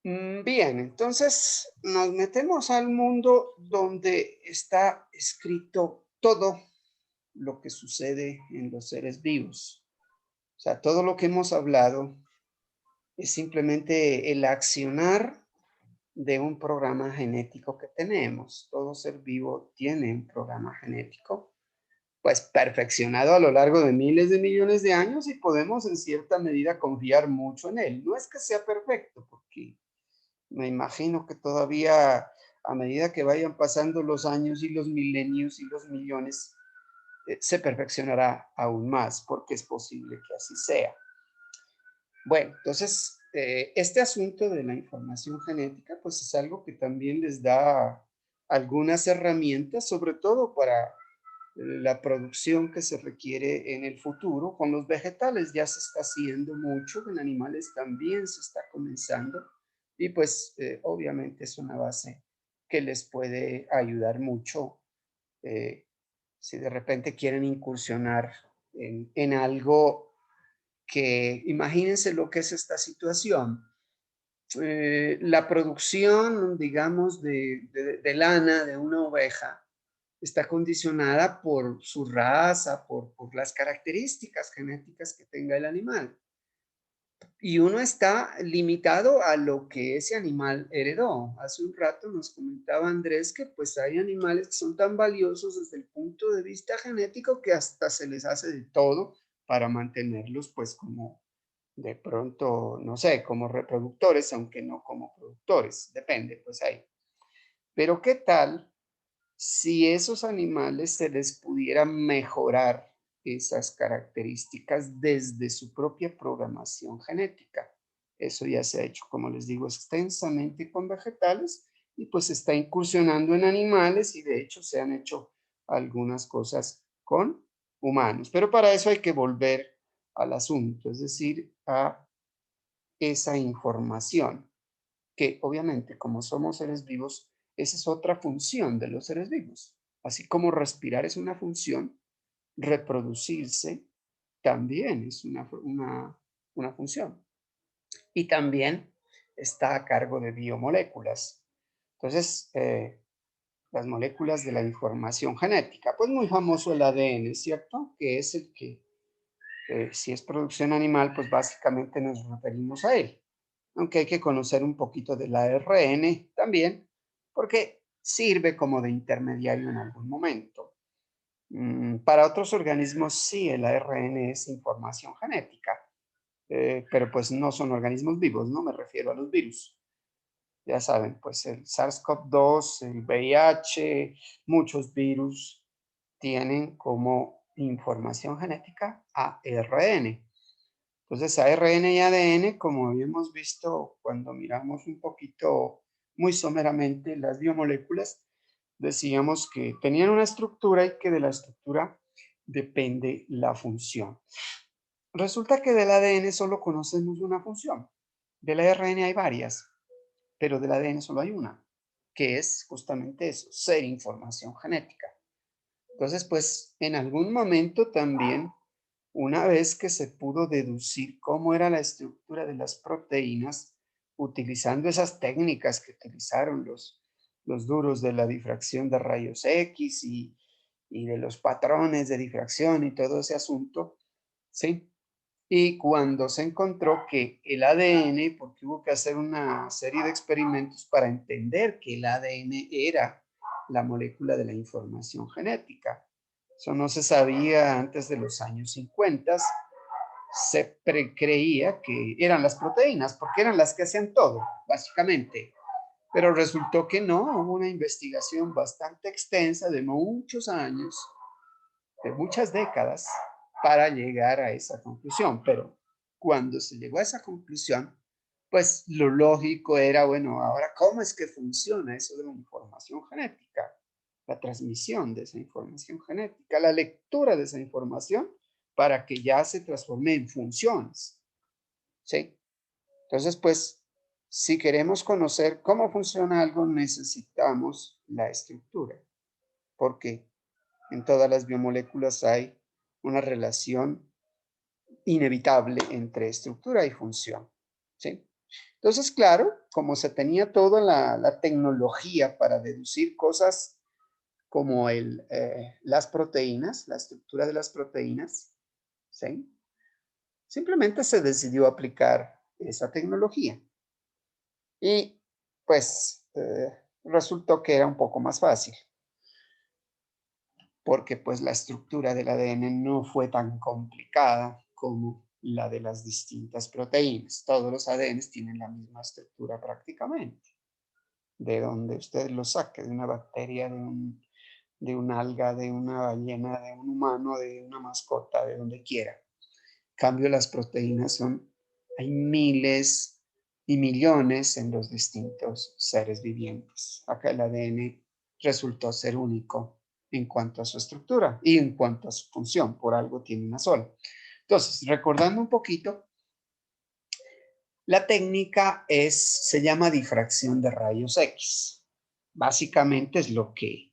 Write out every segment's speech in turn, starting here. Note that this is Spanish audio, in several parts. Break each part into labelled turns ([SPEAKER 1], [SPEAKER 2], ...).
[SPEAKER 1] Bien, entonces nos metemos al mundo donde está escrito todo lo que sucede en los seres vivos. O sea, todo lo que hemos hablado es simplemente el accionar de un programa genético que tenemos. Todo ser vivo tiene un programa genético, pues perfeccionado a lo largo de miles de millones de años y podemos en cierta medida confiar mucho en él. No es que sea perfecto, porque me imagino que todavía a medida que vayan pasando los años y los milenios y los millones, se perfeccionará aún más, porque es posible que así sea. Bueno, entonces, este asunto de la información genética, pues es algo que también les da algunas herramientas, sobre todo para la producción que se requiere en el futuro. Con los vegetales ya se está haciendo mucho, en animales también se está comenzando y pues obviamente es una base que les puede ayudar mucho eh, si de repente quieren incursionar en algo que, imagínense lo que es esta situación. La producción, digamos, de lana de una oveja está condicionada por su raza, por las características genéticas que tenga el animal. Y uno está limitado a lo que ese animal heredó. Hace un rato nos comentaba Andrés que pues hay animales que son tan valiosos desde el punto de vista genético que hasta se les hace de todo para mantenerlos pues como de pronto, no sé, como reproductores, aunque no como productores, depende pues ahí. Pero ¿qué tal si esos animales se les pudiera mejorar esas características desde su propia programación genética? Eso ya se ha hecho, como les digo, extensamente con vegetales y pues está incursionando en animales y de hecho se han hecho algunas cosas con humanos. Pero para eso hay que volver al asunto, es decir, a esa información que obviamente como somos seres vivos, esa es otra función de los seres vivos. Así como respirar es una función, reproducirse también es una función. Y también está a cargo de biomoléculas. Entonces, las moléculas de la información genética, pues muy famoso el ADN, ¿cierto? Que es el que, si es producción animal, pues básicamente nos referimos a él, aunque hay que conocer un poquito del ARN también, porque sirve como de intermediario en algún momento. Para otros organismos sí, el ARN es información genética, pero pues no son organismos vivos, no me refiero a los virus. Ya saben, pues el SARS-CoV-2, el VIH, muchos virus tienen como información genética ARN. Entonces, ARN y ADN, como habíamos visto cuando miramos un poquito, muy someramente, las biomoléculas, decíamos que tenían una estructura y que de la estructura depende la función. Resulta que del ADN solo conocemos una función. Del ARN hay varias, pero del ADN solo hay una, que es justamente eso, ser información genética. Entonces, pues en algún momento también, una vez que se pudo deducir cómo era la estructura de las proteínas, utilizando esas técnicas que utilizaron los duros de la difracción de rayos X y de los patrones de difracción y todo ese asunto, ¿sí? Y cuando se encontró que el ADN, porque hubo que hacer una serie de experimentos para entender que el ADN era la molécula de la información genética. Eso no se sabía antes de los años 50. Se creía que eran las proteínas, porque eran las que hacían todo, básicamente. Pero resultó que no, hubo una investigación bastante extensa de muchos años, de muchas décadas, para llegar a esa conclusión. Pero cuando se llegó a esa conclusión, pues lo lógico era, bueno, ahora, ¿cómo es que funciona eso de la información genética? La transmisión de esa información genética, la lectura de esa información para que ya se transforme en funciones, ¿sí? Entonces, pues, si queremos conocer cómo funciona algo, necesitamos la estructura, porque en todas las biomoléculas hay una relación inevitable entre estructura y función, ¿sí? Entonces, claro, como se tenía toda la tecnología para deducir cosas como las proteínas, la estructura de las proteínas, ¿sí? Simplemente se decidió aplicar esa tecnología. Y pues resultó que era un poco más fácil, porque pues la estructura del ADN no fue tan complicada como la de las distintas proteínas. Todos los ADNs tienen la misma estructura prácticamente. De donde usted lo saque, de una bacteria, de un alga, de una ballena, de un humano, de una mascota, de donde quiera. En cambio, las proteínas hay miles y millones en los distintos seres vivientes. Acá el ADN resultó ser único en cuanto a su estructura y en cuanto a su función, por algo tiene una sola. Entonces, recordando un poquito, la técnica se llama difracción de rayos X. Básicamente es lo que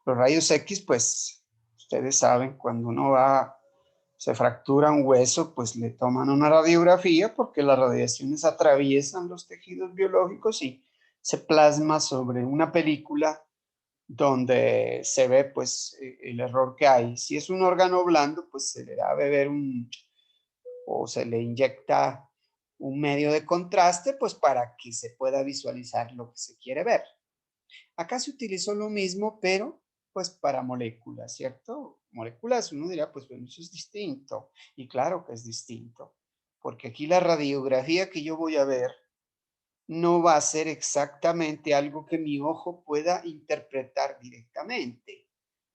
[SPEAKER 1] los rayos X, pues, ustedes saben, cuando uno se fractura un hueso, pues le toman una radiografía porque las radiaciones atraviesan los tejidos biológicos y se plasma sobre una película donde se ve, pues, el error que hay. Si es un órgano blando, pues se le da a beber o se le inyecta un medio de contraste, pues para que se pueda visualizar lo que se quiere ver. Acá se utilizó lo mismo, pero pues para moléculas, ¿cierto? Moléculas, uno dirá, pues bueno, eso es distinto. Y claro que es distinto, porque aquí la radiografía que yo voy a ver no va a ser exactamente algo que mi ojo pueda interpretar directamente.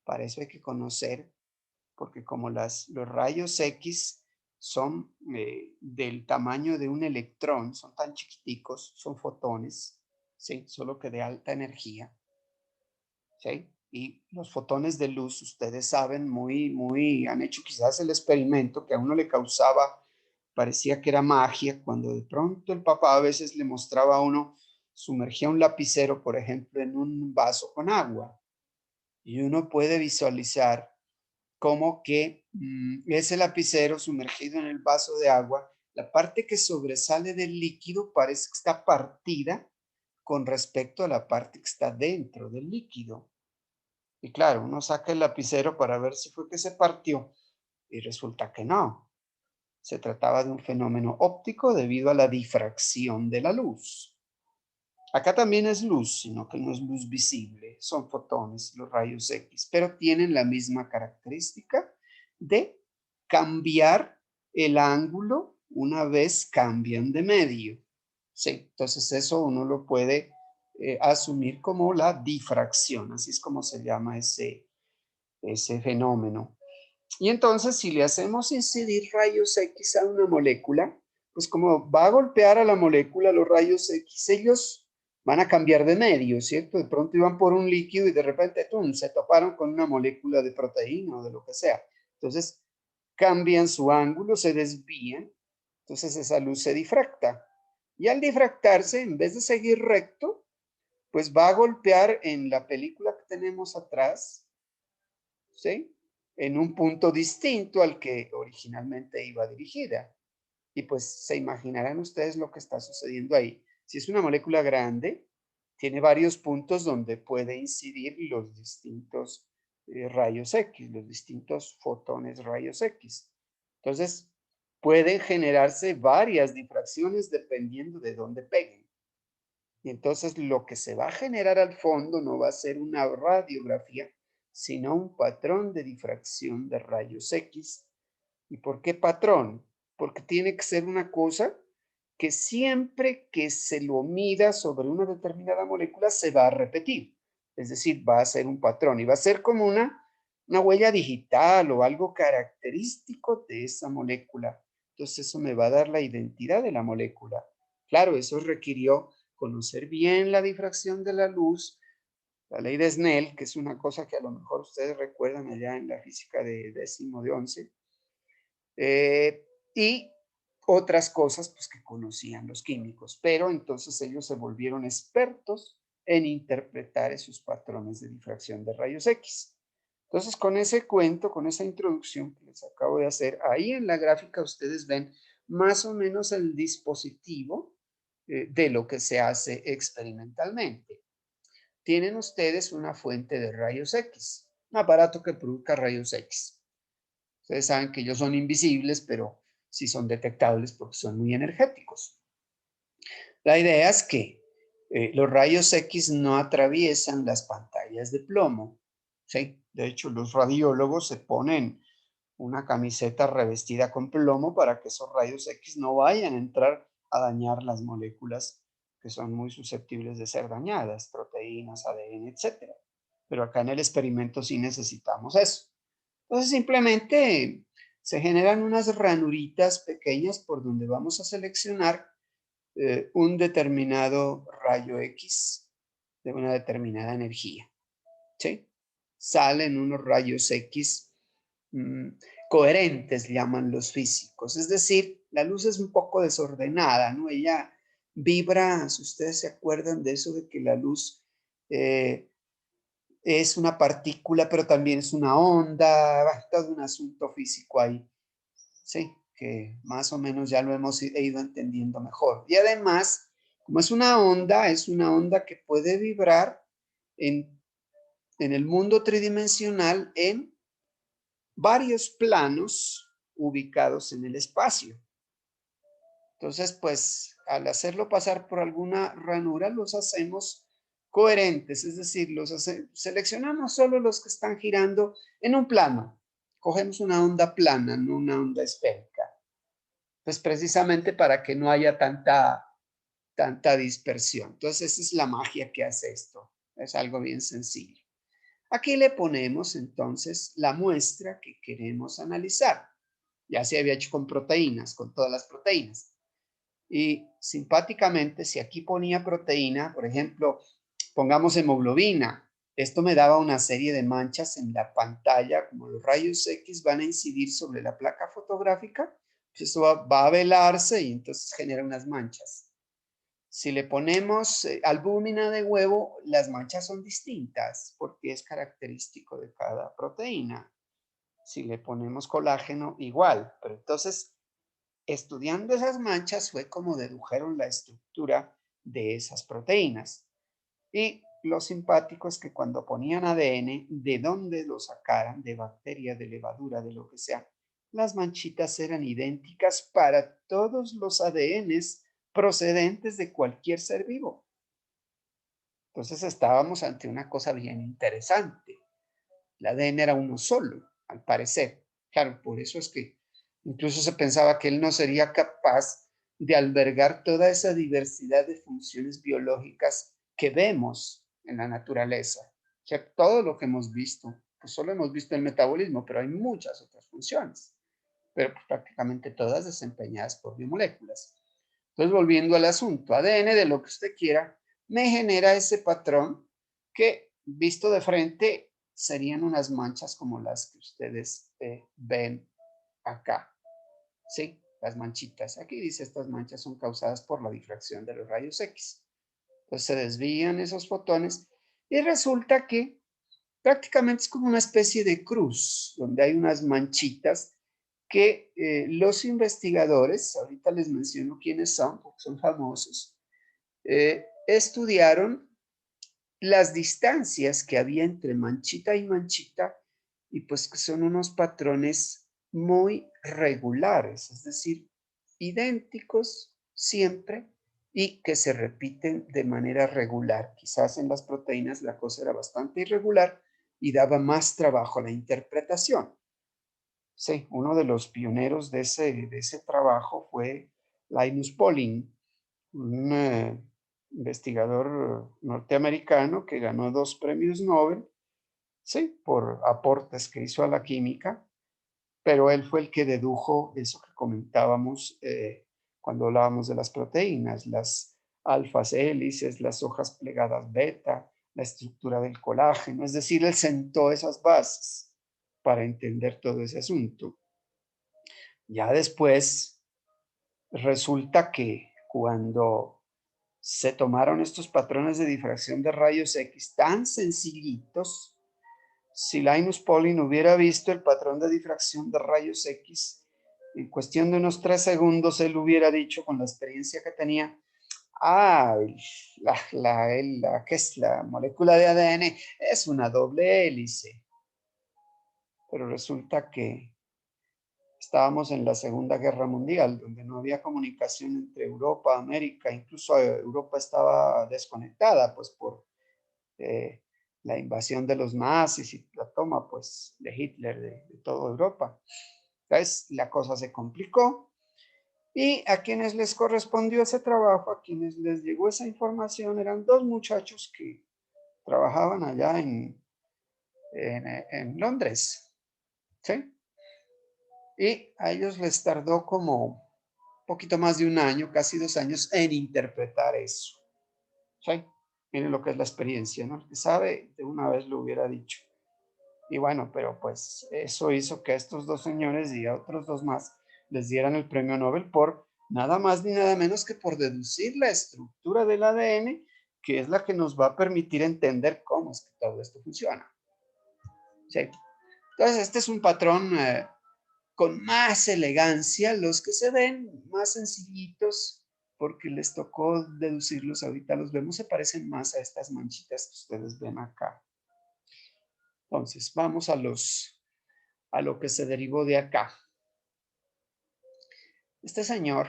[SPEAKER 1] Para eso hay que conocer, porque como los rayos X son del tamaño de un electrón, son tan chiquiticos, son fotones, ¿sí? Solo que de alta energía, ¿sí? Y los fotones de luz, ustedes saben, han hecho quizás el experimento que a uno le causaba, parecía que era magia, cuando de pronto el papá a veces le mostraba a uno, sumergía un lapicero, por ejemplo, en un vaso con agua, y uno puede visualizar como que ese lapicero sumergido en el vaso de agua, la parte que sobresale del líquido parece que está partida con respecto a la parte que está dentro del líquido. Y claro, uno saca el lapicero para ver si fue que se partió y resulta que no. Se trataba de un fenómeno óptico debido a la difracción de la luz. Acá también es luz, sino que no es luz visible, son fotones, los rayos X, pero tienen la misma característica de cambiar el ángulo una vez cambian de medio. Sí, entonces eso uno lo puede asumir como la difracción, así es como se llama ese fenómeno. Y entonces, si le hacemos incidir rayos X a una molécula, pues como va a golpear a la molécula los rayos X, ellos van a cambiar de medio, ¿cierto? De pronto iban por un líquido y de repente, ¡tum!, se toparon con una molécula de proteína o de lo que sea. Entonces, cambian su ángulo, se desvían, entonces esa luz se difracta. Y al difractarse, en vez de seguir recto, pues va a golpear en la película que tenemos atrás, ¿sí? En un punto distinto al que originalmente iba dirigida. Y pues se imaginarán ustedes lo que está sucediendo ahí. Si es una molécula grande, tiene varios puntos donde puede incidir los distintos rayos X, los distintos fotones rayos X. Entonces, pueden generarse varias difracciones dependiendo de dónde peguen. Y entonces lo que se va a generar al fondo no va a ser una radiografía, sino un patrón de difracción de rayos X. ¿Y por qué patrón? Porque tiene que ser una cosa que siempre que se lo mida sobre una determinada molécula se va a repetir. Es decir, va a ser un patrón y va a ser como una huella digital o algo característico de esa molécula. Entonces eso me va a dar la identidad de la molécula. Claro, eso requirió conocer bien la difracción de la luz, la ley de Snell, que es una cosa que a lo mejor ustedes recuerdan allá en la física de décimo de 11, y otras cosas pues, que conocían los químicos, pero entonces ellos se volvieron expertos en interpretar esos patrones de difracción de rayos X. Entonces, con ese cuento, con esa introducción que les acabo de hacer, ahí en la gráfica ustedes ven más o menos el dispositivo de lo que se hace experimentalmente. Tienen ustedes una fuente de rayos X, un aparato que produzca rayos X. Ustedes saben que ellos son invisibles, pero sí son detectables porque son muy energéticos. La idea es que los rayos X no atraviesan las pantallas de plomo, ¿sí? De hecho, los radiólogos se ponen una camiseta revestida con plomo para que esos rayos X no vayan a entrar a dañar las moléculas que son muy susceptibles de ser dañadas, proteínas, ADN, etcétera. Pero acá en el experimento sí necesitamos eso. Entonces simplemente se generan unas ranuritas pequeñas por donde vamos a seleccionar un determinado rayo X de una determinada energía, ¿sí? Salen unos rayos X coherentes, llaman los físicos. Es decir, la luz es un poco desordenada, ¿no? Ella vibra, si ustedes se acuerdan de eso, de que la luz es una partícula, pero también es una onda, todo un asunto físico ahí, ¿sí? Que más o menos ya lo hemos ido entendiendo mejor. Y además, como es una onda que puede vibrar en el mundo tridimensional en varios planos ubicados en el espacio. Entonces, pues, al hacerlo pasar por alguna ranura, los hacemos coherentes, es decir, seleccionamos solo los que están girando en un plano. Cogemos una onda plana, no una onda esférica. Pues precisamente para que no haya tanta dispersión. Entonces, esa es la magia que hace esto. Es algo bien sencillo. Aquí le ponemos entonces la muestra que queremos analizar. Ya se había hecho con proteínas, con todas las proteínas. Y simpáticamente, si aquí ponía proteína, por ejemplo, pongamos hemoglobina, esto me daba una serie de manchas en la pantalla, como los rayos X van a incidir sobre la placa fotográfica, pues eso va a velarse y entonces genera unas manchas. Si le ponemos albúmina de huevo, las manchas son distintas porque es característico de cada proteína. Si le ponemos colágeno, igual. Pero entonces, estudiando esas manchas fue como dedujeron la estructura de esas proteínas. Y lo simpático es que cuando ponían ADN, de donde lo sacaran, de bacteria, de levadura, de lo que sea, las manchitas eran idénticas para todos los ADNs procedentes de cualquier ser vivo. Entonces estábamos ante una cosa bien interesante. El ADN era uno solo, al parecer. Claro, por eso es que incluso se pensaba que él no sería capaz de albergar toda esa diversidad de funciones biológicas que vemos en la naturaleza. O sea, todo lo que hemos visto, pues solo hemos visto el metabolismo, pero hay muchas otras funciones, pero pues prácticamente todas desempeñadas por biomoléculas. Entonces, volviendo al asunto, ADN de lo que usted quiera, me genera ese patrón que, visto de frente, serían unas manchas como las que ustedes ven acá. ¿Sí? Las manchitas. Aquí dice, estas manchas son causadas por la difracción de los rayos X. Entonces se desvían esos fotones y resulta que prácticamente es como una especie de cruz, donde hay unas manchitas que los investigadores, ahorita les menciono quiénes son, porque son famosos, estudiaron las distancias que había entre manchita y manchita y pues que son unos patrones muy regulares, es decir, idénticos siempre y que se repiten de manera regular. Quizás en las proteínas la cosa era bastante irregular y daba más trabajo a la interpretación. Sí, uno de los pioneros de ese trabajo fue Linus Pauling, un investigador norteamericano que ganó 2 premios Nobel, sí, por aportes que hizo a la química, pero él fue el que dedujo eso que comentábamos cuando hablábamos de las proteínas, las alfas hélices, las hojas plegadas beta, la estructura del colágeno, es decir, él sentó esas bases para entender todo ese asunto. Ya después resulta que cuando se tomaron estos patrones de difracción de rayos X tan sencillitos, si Linus Pauling hubiera visto el patrón de difracción de rayos X, en cuestión de unos 3 segundos, él hubiera dicho con la experiencia que tenía, ¿qué es la molécula de ADN? Es una doble hélice. Pero resulta que estábamos en la Segunda Guerra Mundial, donde no había comunicación entre Europa, América, incluso Europa estaba desconectada, pues por eh, la invasión de los nazis y la toma, pues, de Hitler de toda Europa. Entonces, la cosa se complicó y a quienes les correspondió ese trabajo, a quienes les llegó esa información, eran dos muchachos que trabajaban allá en Londres, ¿sí? Y a ellos les tardó como un poquito más de un año, casi 2 años, en interpretar eso. ¿Sí? Miren lo que es la experiencia, ¿no? El que sabe, de una vez lo hubiera dicho. Y bueno, pero pues eso hizo que a estos dos señores y a otros dos más les dieran el premio Nobel por nada más ni nada menos que por deducir la estructura del ADN, que es la que nos va a permitir entender cómo es que todo esto funciona. ¿Sí? Entonces, este es un patrón con más elegancia, los que se ven más sencillitos, porque les tocó deducirlos, ahorita los vemos, se parecen más a estas manchitas que ustedes ven acá. Entonces, vamos a lo que se derivó de acá. Este señor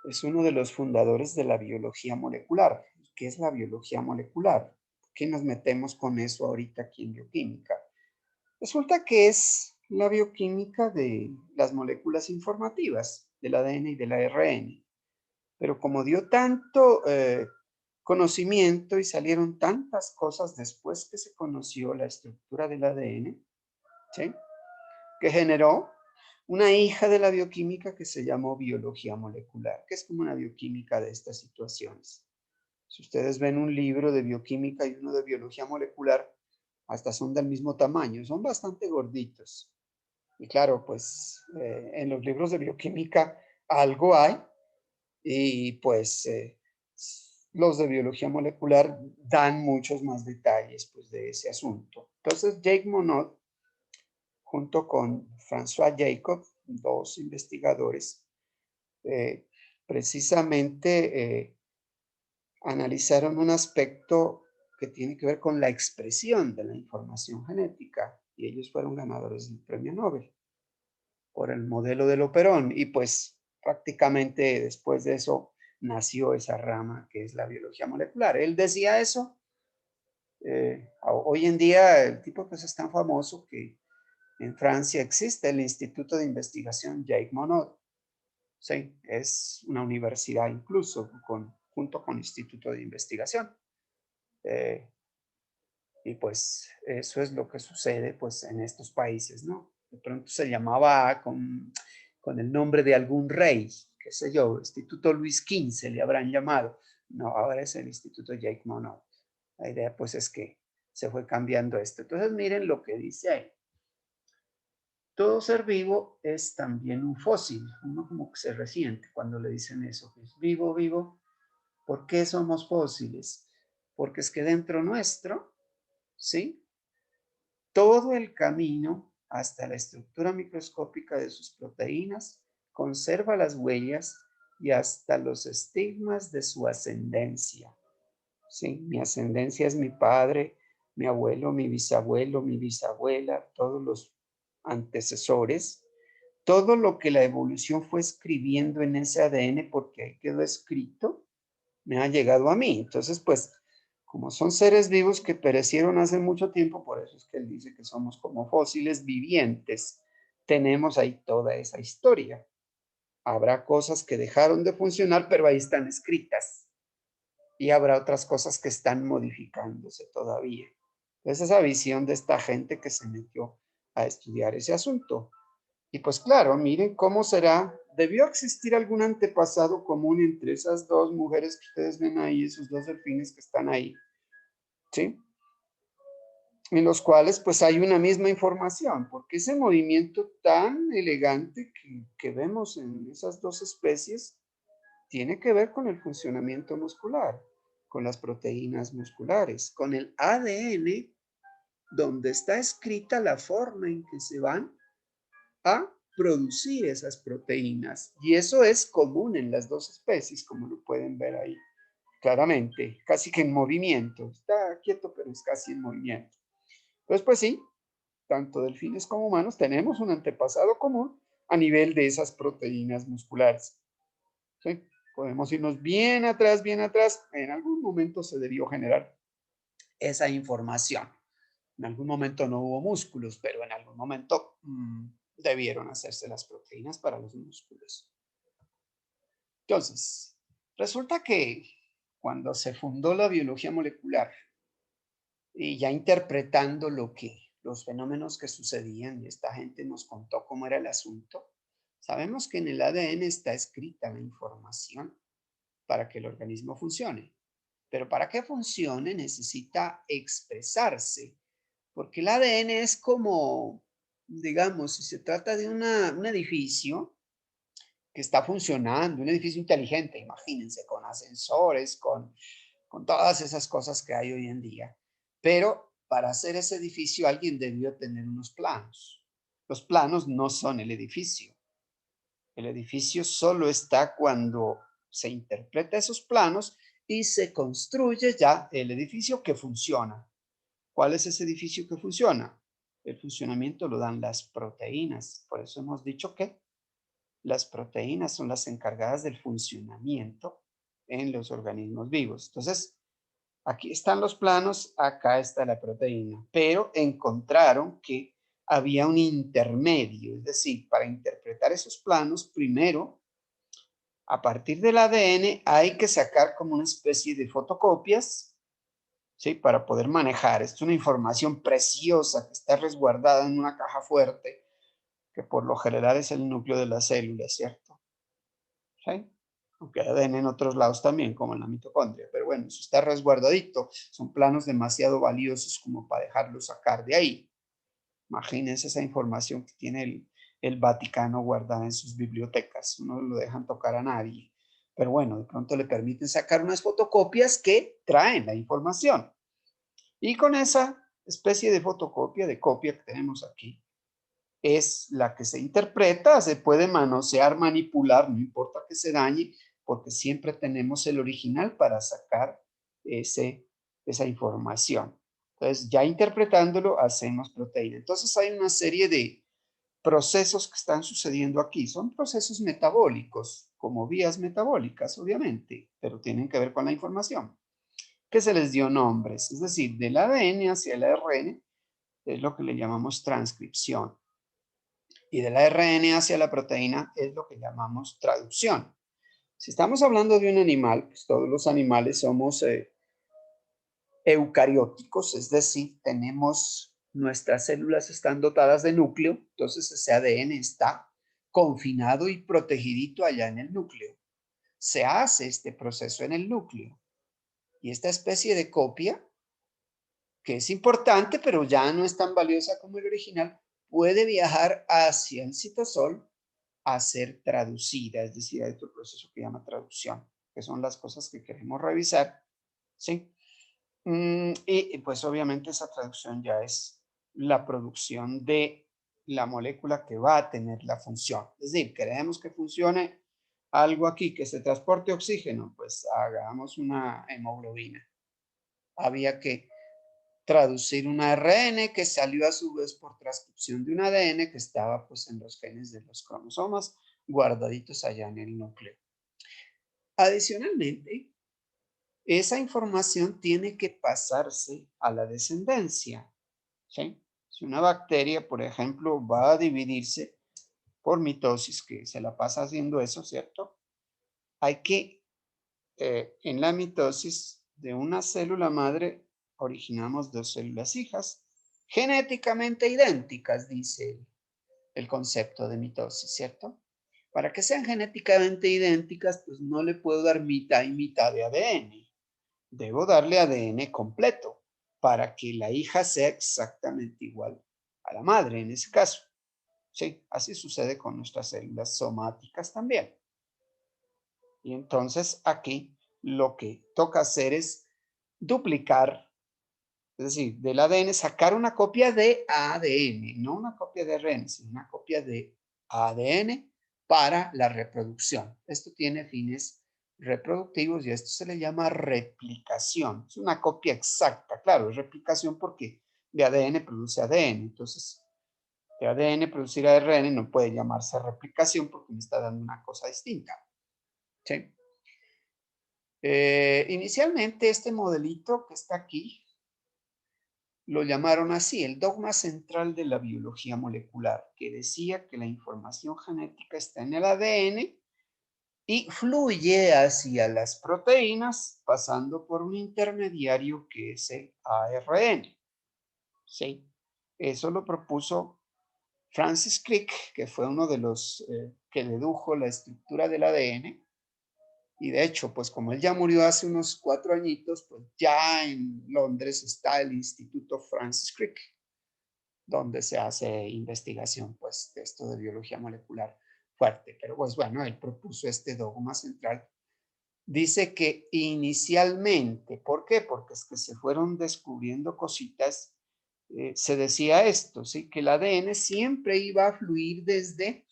[SPEAKER 1] es uno de los fundadores de la biología molecular. ¿Qué es la biología molecular? ¿Por qué nos metemos con eso ahorita aquí en bioquímica? Resulta que es la bioquímica de las moléculas informativas, del ADN y del ARN. Pero como dio tanto conocimiento y salieron tantas cosas después que se conoció la estructura del ADN, ¿sí? Que generó una hija de la bioquímica que se llamó biología molecular, que es como una bioquímica de estas situaciones. Si ustedes ven un libro de bioquímica y uno de biología molecular, hasta son del mismo tamaño, son bastante gorditos. Y claro, pues en los libros de bioquímica algo hay y pues los de biología molecular dan muchos más detalles pues, de ese asunto. Entonces, Jake Monod, junto con François Jacob, dos investigadores, eh, precisamente analizaron un aspecto que tiene que ver con la expresión de la información genética y ellos fueron ganadores del premio Nobel por el modelo del operón y pues prácticamente después de eso nació esa rama que es la biología molecular. Él decía eso. Hoy en día el tipo pues es tan famoso que en Francia existe el Instituto de Investigación Jacques Monod. Sí, es una universidad incluso junto con Instituto de Investigación. Eh, y pues eso es lo que sucede pues en estos países, ¿no? De pronto se llamaba con el nombre de algún rey, qué sé yo, Instituto Luis XV le habrán llamado. No, ahora es el Instituto Jacques Monod. La idea pues es que se fue cambiando esto. Entonces miren lo que dice ahí. Todo ser vivo es también un fósil. Uno como que se resiente cuando le dicen eso, que es vivo, vivo. ¿Por qué somos fósiles? Porque es que dentro nuestro, ¿sí? Todo el camino hasta la estructura microscópica de sus proteínas conserva las huellas y hasta los estigmas de su ascendencia. Sí, mi ascendencia es mi padre, mi abuelo, mi bisabuelo, mi bisabuela, todos los antecesores, todo lo que la evolución fue escribiendo en ese ADN, porque ahí quedó escrito, me ha llegado a mí. Entonces, pues, como son seres vivos que perecieron hace mucho tiempo, por eso es que él dice que somos como fósiles vivientes, tenemos ahí toda esa historia. Habrá cosas que dejaron de funcionar, pero ahí están escritas. Y habrá otras cosas que están modificándose todavía. Entonces, esa visión de esta gente que se metió a estudiar ese asunto. Y pues claro, miren cómo será. Debió existir algún antepasado común entre esas dos mujeres que ustedes ven ahí, esos dos delfines que están ahí, ¿sí? En los cuales pues hay una misma información, porque ese movimiento tan elegante que vemos en esas dos especies tiene que ver con el funcionamiento muscular, con las proteínas musculares, con el ADN, donde está escrita la forma en que se van a producir esas proteínas. Y eso es común en las dos especies, como lo pueden ver ahí claramente, casi que en movimiento. Está quieto, pero es casi en movimiento. Entonces, pues sí, tanto delfines como humanos tenemos un antepasado común a nivel de esas proteínas musculares. ¿Sí? Podemos irnos bien atrás, en algún momento se debió generar esa información. En algún momento no hubo músculos, pero en algún momento debieron hacerse las proteínas para los músculos. Entonces, resulta que cuando se fundó la biología molecular, y ya interpretando los fenómenos que sucedían, y esta gente nos contó cómo era el asunto, sabemos que en el ADN está escrita la información para que el organismo funcione. Pero para que funcione necesita expresarse, porque el ADN es como, digamos, si se trata de un edificio que está funcionando, un edificio inteligente, imagínense, con ascensores, con todas esas cosas que hay hoy en día. Pero para hacer ese edificio alguien debió tener unos planos. Los planos no son el edificio. El edificio solo está cuando se interpreta esos planos y se construye ya el edificio que funciona. ¿Cuál es ese edificio que funciona? El funcionamiento lo dan las proteínas. Por eso hemos dicho que las proteínas son las encargadas del funcionamiento en los organismos vivos. Entonces, aquí están los planos, acá está la proteína, pero encontraron que había un intermedio, es decir, para interpretar esos planos, primero, a partir del ADN hay que sacar como una especie de fotocopias, ¿sí? Para poder manejar. Es una información preciosa que está resguardada en una caja fuerte, que por lo general es el núcleo de la célula, ¿cierto? ¿Sí? Aunque hay ADN en otros lados también, como en la mitocondria, pero bueno, eso está resguardadito. Son planos demasiado valiosos como para dejarlo sacar de ahí. Imagínense esa información que tiene el Vaticano guardada en sus bibliotecas. No lo dejan tocar a nadie. Pero bueno, de pronto le permiten sacar unas fotocopias que traen la información. Y con esa especie de fotocopia, de copia que tenemos aquí, es la que se interpreta, se puede manosear, manipular, no importa que se dañe, porque siempre tenemos el original para sacar esa información. Entonces, ya interpretándolo, hacemos proteína. Entonces, hay una serie de procesos que están sucediendo aquí. Son procesos metabólicos, como vías metabólicas, obviamente, pero tienen que ver con la información, que se les dio nombres. Es decir, del ADN hacia el ARN es lo que le llamamos transcripción. Y del ARN hacia la proteína es lo que llamamos traducción. Si estamos hablando de un animal, pues todos los animales somos eucarióticos, es decir, tenemos nuestras células están dotadas de núcleo, entonces ese ADN está confinado y protegidito allá en el núcleo. Se hace este proceso en el núcleo y esta especie de copia, que es importante, pero ya no es tan valiosa como el original, puede viajar hacia el citosol a ser traducida, es decir, hay otro proceso que llama traducción, que son las cosas que queremos revisar, ¿sí? Y pues obviamente esa traducción ya es la producción de la molécula que va a tener la función. Es decir, queremos que funcione algo aquí, que se transporte oxígeno, pues hagamos una hemoglobina. Había que traducir un ARN que salió a su vez por transcripción de un ADN que estaba pues en los genes de los cromosomas guardaditos allá en el núcleo. Adicionalmente, esa información tiene que pasarse a la descendencia, ¿sí? Si una bacteria, por ejemplo, va a dividirse por mitosis, que se la pasa haciendo eso, ¿cierto? Hay que, en la mitosis de una célula madre, originamos dos células hijas, genéticamente idénticas, dice el concepto de mitosis, ¿cierto? Para que sean genéticamente idénticas, pues no le puedo dar mitad y mitad de ADN. Debo darle ADN completo para que la hija sea exactamente igual a la madre en ese caso. Sí, así sucede con nuestras células somáticas también. Y entonces aquí lo que toca hacer es duplicar, es decir, del ADN sacar una copia de ADN, no una copia de ARN, sino una copia de ADN para la reproducción. Esto tiene fines reproductivos y esto se le llama replicación. Es una copia exacta, claro, es replicación porque de ADN produce ADN. Entonces, de ADN producir ARN no puede llamarse replicación porque me está dando una cosa distinta. ¿Sí? Inicialmente este modelito que está aquí lo llamaron así, el dogma central de la biología molecular, que decía que la información genética está en el ADN y fluye hacia las proteínas pasando por un intermediario que es el ARN. ¿Sí? Eso lo propuso Francis Crick, que fue uno de los que dedujo la estructura del ADN. Y de hecho, pues como él ya murió hace unos 4 añitos, pues ya en Londres está el Instituto Francis Crick, donde se hace investigación, pues, de esto de biología molecular fuerte. Pero pues bueno, él propuso este dogma central. Dice que inicialmente, ¿por qué? Porque es que se fueron descubriendo cositas, se decía esto, ¿sí? Que el ADN siempre iba a fluir desde,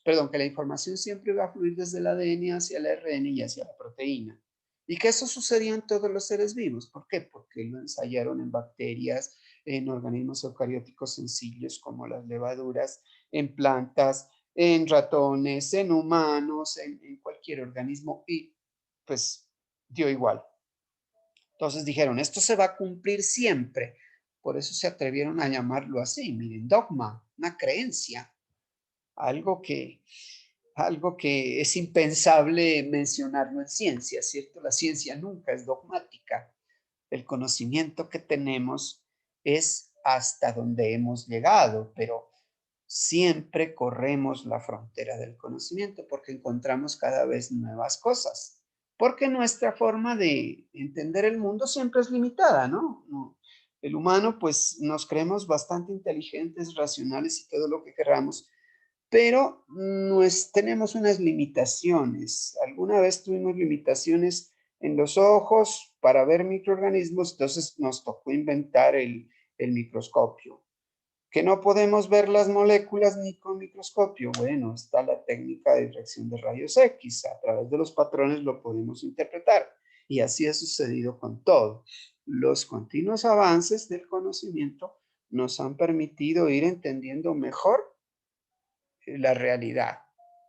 [SPEAKER 1] perdón, que la información siempre iba a fluir desde el ADN hacia el ARN y hacia la proteína. Y que eso sucedía en todos los seres vivos. ¿Por qué? Porque lo ensayaron en bacterias, en organismos eucarióticos sencillos como las levaduras, en plantas, en ratones, en humanos, en cualquier organismo y pues dio igual. Entonces dijeron, esto se va a cumplir siempre. Por eso se atrevieron a llamarlo así, miren, dogma, una creencia, algo que, algo que es impensable mencionarlo en ciencia, ¿cierto? La ciencia nunca es dogmática. El conocimiento que tenemos es hasta donde hemos llegado, pero siempre corremos la frontera del conocimiento porque encontramos cada vez nuevas cosas. Porque nuestra forma de entender el mundo siempre es limitada, ¿no? El humano, pues nos creemos bastante inteligentes, racionales y todo lo que queramos, pero tenemos unas limitaciones. Alguna vez tuvimos limitaciones en los ojos para ver microorganismos, entonces nos tocó inventar el microscopio. Que no podemos ver las moléculas ni con microscopio. Bueno, está la técnica de difracción de rayos X. A través de los patrones lo podemos interpretar. Y así ha sucedido con todo. Los continuos avances del conocimiento nos han permitido ir entendiendo mejor la realidad,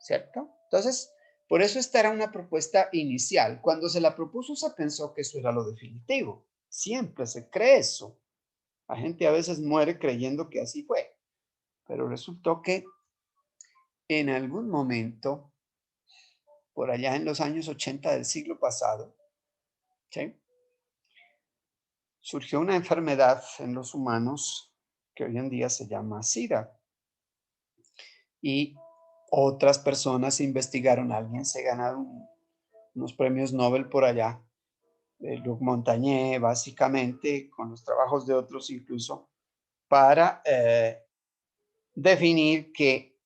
[SPEAKER 1] ¿cierto? Entonces, por eso esta era una propuesta inicial. Cuando se la propuso, se pensó que eso era lo definitivo. Siempre se cree eso. La gente a veces muere creyendo que así fue, pero resultó que en algún momento, por allá en los años 80 del siglo pasado, ¿sí? Surgió una enfermedad en los humanos que hoy en día se llama SIDA. Y otras personas investigaron, alguien se ganaron unos premios Nobel por allá, Luc Montagnier, básicamente, con los trabajos de otros incluso, para definir que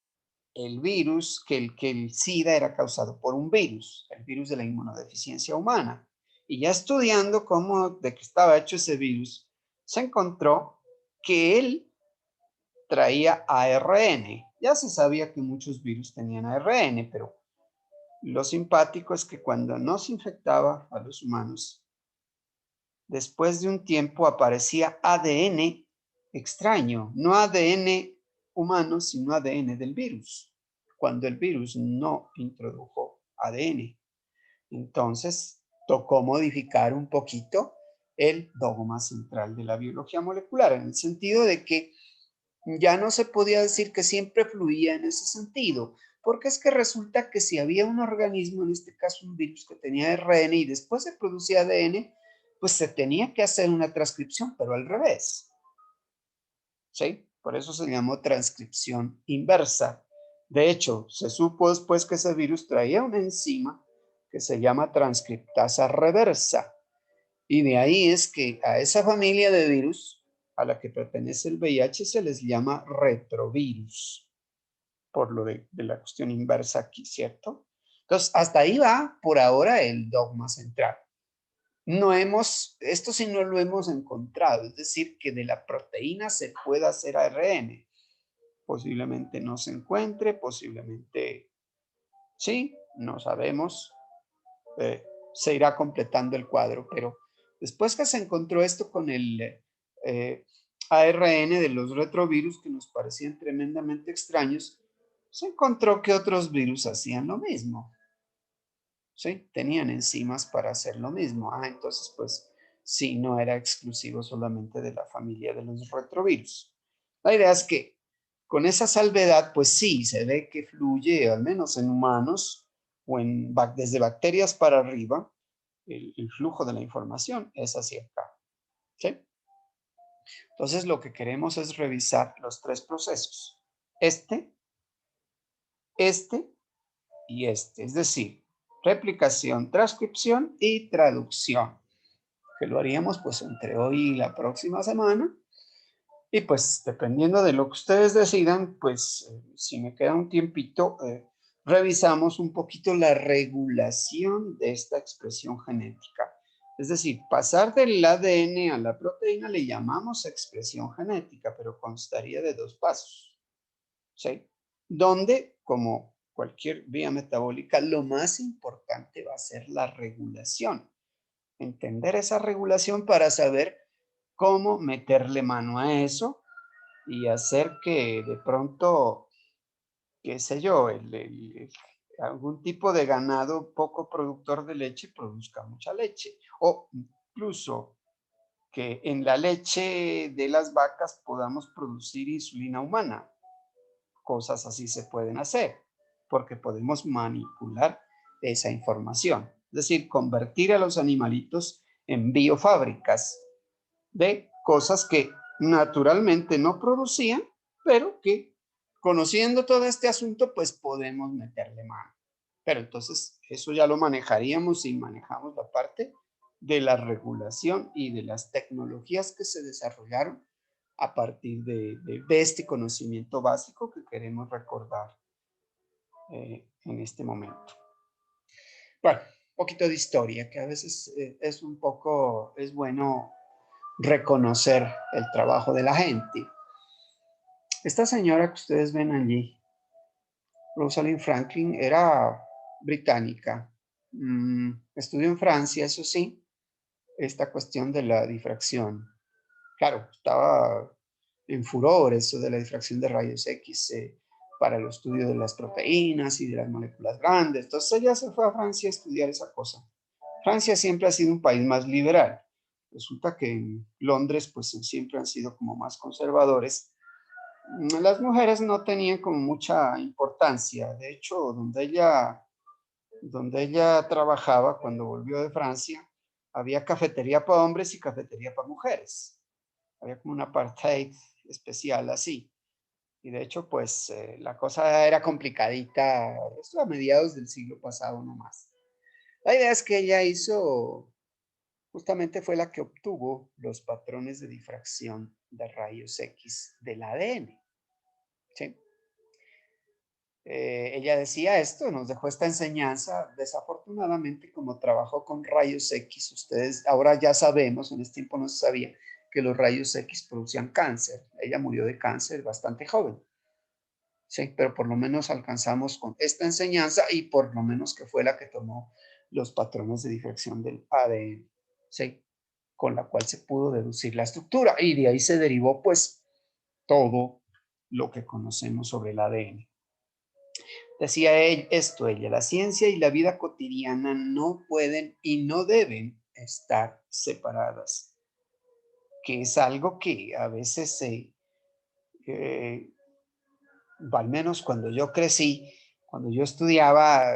[SPEAKER 1] el virus, que el SIDA era causado por un virus, el virus de la inmunodeficiencia humana. Y ya estudiando de qué estaba hecho ese virus, se encontró que él traía ARN. Ya se sabía que muchos virus tenían ARN, pero lo simpático es que cuando no se infectaba a los humanos, después de un tiempo aparecía ADN extraño, no ADN humano, sino ADN del virus, cuando el virus no introdujo ADN. Entonces, tocó modificar un poquito el dogma central de la biología molecular, en el sentido de que ya no se podía decir que siempre fluía en ese sentido, porque es que resulta que si había un organismo, en este caso un virus que tenía ARN y después se producía ADN, pues se tenía que hacer una transcripción, pero al revés. ¿Sí? Por eso se llamó transcripción inversa. De hecho, se supo después que ese virus traía una enzima que se llama transcriptasa reversa. Y de ahí es que a esa familia de virus a la que pertenece el VIH se les llama retrovirus, por lo de la cuestión inversa aquí, ¿cierto? Entonces, hasta ahí va por ahora el dogma central. Esto sí no lo hemos encontrado, es decir, que de la proteína se pueda hacer ARN. posiblemente no se encuentre, posiblemente sí, no sabemos. Se irá completando el cuadro, pero después que se encontró esto con el ARN de los retrovirus que nos parecían tremendamente extraños, se encontró que otros virus hacían lo mismo. ¿Sí? Tenían enzimas para hacer lo mismo. Entonces, pues, sí, no era exclusivo solamente de la familia de los retrovirus. La idea es que con esa salvedad, pues sí, se ve que fluye, al menos en humanos, o desde bacterias para arriba, el flujo de la información es hacia acá. ¿Sí? Entonces, lo que queremos es revisar los tres procesos. Este y este. Es decir, replicación, transcripción y traducción. Que lo haríamos pues entre hoy y la próxima semana. Y pues dependiendo de lo que ustedes decidan, pues si me queda un tiempito, revisamos un poquito la regulación de esta expresión genética. Es decir, pasar del ADN a la proteína le llamamos expresión genética, pero constaría de dos pasos. ¿Sí? Donde, como cualquier vía metabólica, lo más importante va a ser la regulación. Entender esa regulación para saber cómo meterle mano a eso y hacer que de pronto, qué sé yo, algún tipo de ganado poco productor de leche produzca mucha leche. O incluso que en la leche de las vacas podamos producir insulina humana. Cosas así se pueden hacer porque podemos manipular esa información. Es decir, convertir a los animalitos en biofábricas de cosas que naturalmente no producían, pero que conociendo todo este asunto, pues podemos meterle mano. Pero entonces eso ya lo manejaríamos si manejamos la parte de la regulación y de las tecnologías que se desarrollaron a partir de este conocimiento básico que queremos recordar en este momento. Bueno, un poquito de historia, que a veces es bueno reconocer el trabajo de la gente. Esta señora que ustedes ven allí, Rosalind Franklin, era británica. Estudió en Francia, eso sí, esta cuestión de la difracción. Claro, estaba en furor eso de la difracción de rayos X para el estudio de las proteínas y de las moléculas grandes. Entonces ella se fue a Francia a estudiar esa cosa. Francia siempre ha sido un país más liberal. Resulta que en Londres pues siempre han sido como más conservadores. Las mujeres no tenían como mucha importancia. De hecho, donde ella trabajaba cuando volvió de Francia, había cafetería para hombres y cafetería para mujeres. Había como un apartheid especial así. Y de hecho, pues la cosa era complicadita, esto a mediados del siglo pasado nomás. La idea es que ella justamente fue la que obtuvo los patrones de difracción de rayos X del ADN. ¿Sí? Ella decía esto, nos dejó esta enseñanza. Desafortunadamente, como trabajó con rayos X, ustedes ahora ya sabemos, en este tiempo no se sabía, que los rayos X producían cáncer. Ella murió de cáncer bastante joven. Sí, pero por lo menos alcanzamos con esta enseñanza y por lo menos que fue la que tomó los patrones de difracción del ADN, ¿sí? Con la cual se pudo deducir la estructura y de ahí se derivó pues todo lo que conocemos sobre el ADN. Decía ella, la ciencia y la vida cotidiana no pueden y no deben estar separadas, que es algo que a veces al menos cuando yo crecí, cuando yo estudiaba,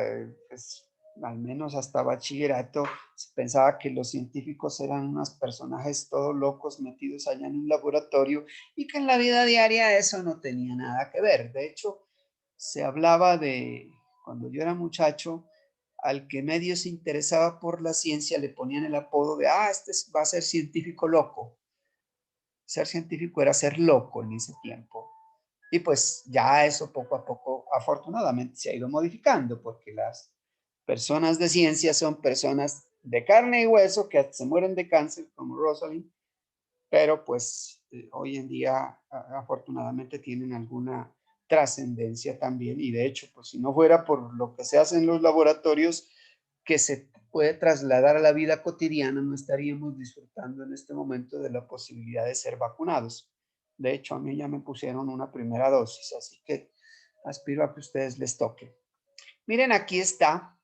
[SPEAKER 1] pues, al menos hasta bachillerato, se pensaba que los científicos eran unos personajes todos locos metidos allá en un laboratorio y que en la vida diaria eso no tenía nada que ver. De hecho, se hablaba cuando yo era muchacho, al que medio se interesaba por la ciencia le ponían el apodo de, este va a ser científico loco. Ser científico era ser loco en ese tiempo. Y pues ya eso poco a poco, afortunadamente, se ha ido modificando porque las personas de ciencia son personas de carne y hueso que se mueren de cáncer, como Rosalind, pero pues hoy en día afortunadamente tienen alguna trascendencia también, y de hecho, pues si no fuera por lo que se hace en los laboratorios, que se puede trasladar a la vida cotidiana, no estaríamos disfrutando en este momento de la posibilidad de ser vacunados. De hecho, a mí ya me pusieron una primera dosis, así que aspiro a que a ustedes les toque. Miren, aquí está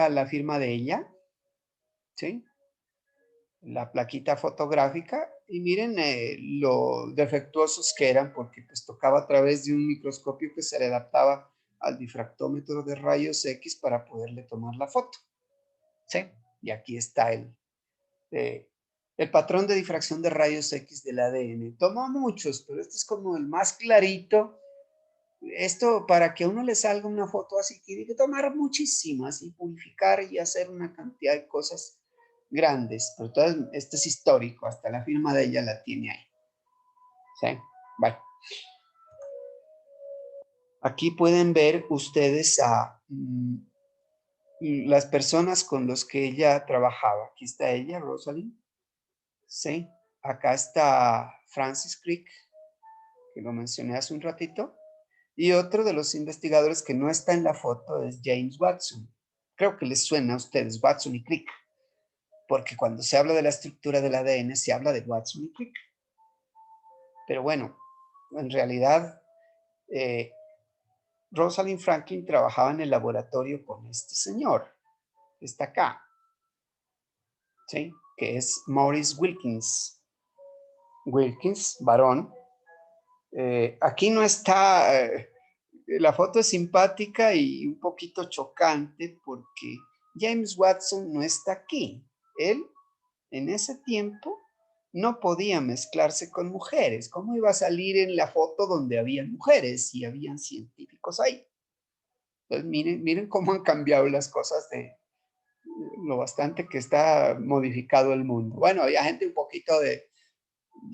[SPEAKER 1] la firma de ella, ¿sí? La plaquita fotográfica, y miren lo defectuosos que eran, porque pues tocaba a través de un microscopio que se le adaptaba al difractómetro de rayos X para poderle tomar la foto, ¿sí? Y aquí está el patrón de difracción de rayos X del ADN. Tomó muchos, pero este es como el más clarito. Esto, para que a uno le salga una foto así, tiene que tomar muchísimas y purificar y hacer una cantidad de cosas grandes. Pero todo este es histórico, hasta la firma de ella la tiene ahí. ¿Sí? Bueno. Aquí pueden ver ustedes a las personas con las que ella trabajaba. Aquí está ella, Rosalind. Sí. Acá está Francis Crick, que lo mencioné hace un ratito. Y otro de los investigadores que no está en la foto es James Watson. Creo que les suena a ustedes, Watson y Crick, porque cuando se habla de la estructura del ADN se habla de Watson y Crick. Pero bueno, en realidad Rosalind Franklin trabajaba en el laboratorio con este señor, que está acá, ¿sí? Que es Maurice Wilkins. Wilkins, varón. Aquí no está... la foto es simpática y un poquito chocante porque James Watson no está aquí. Él, en ese tiempo, no podía mezclarse con mujeres. ¿Cómo iba a salir en la foto donde había mujeres y habían científicos ahí? Entonces, miren cómo han cambiado las cosas de lo bastante que está modificado el mundo. Bueno, había gente un poquito de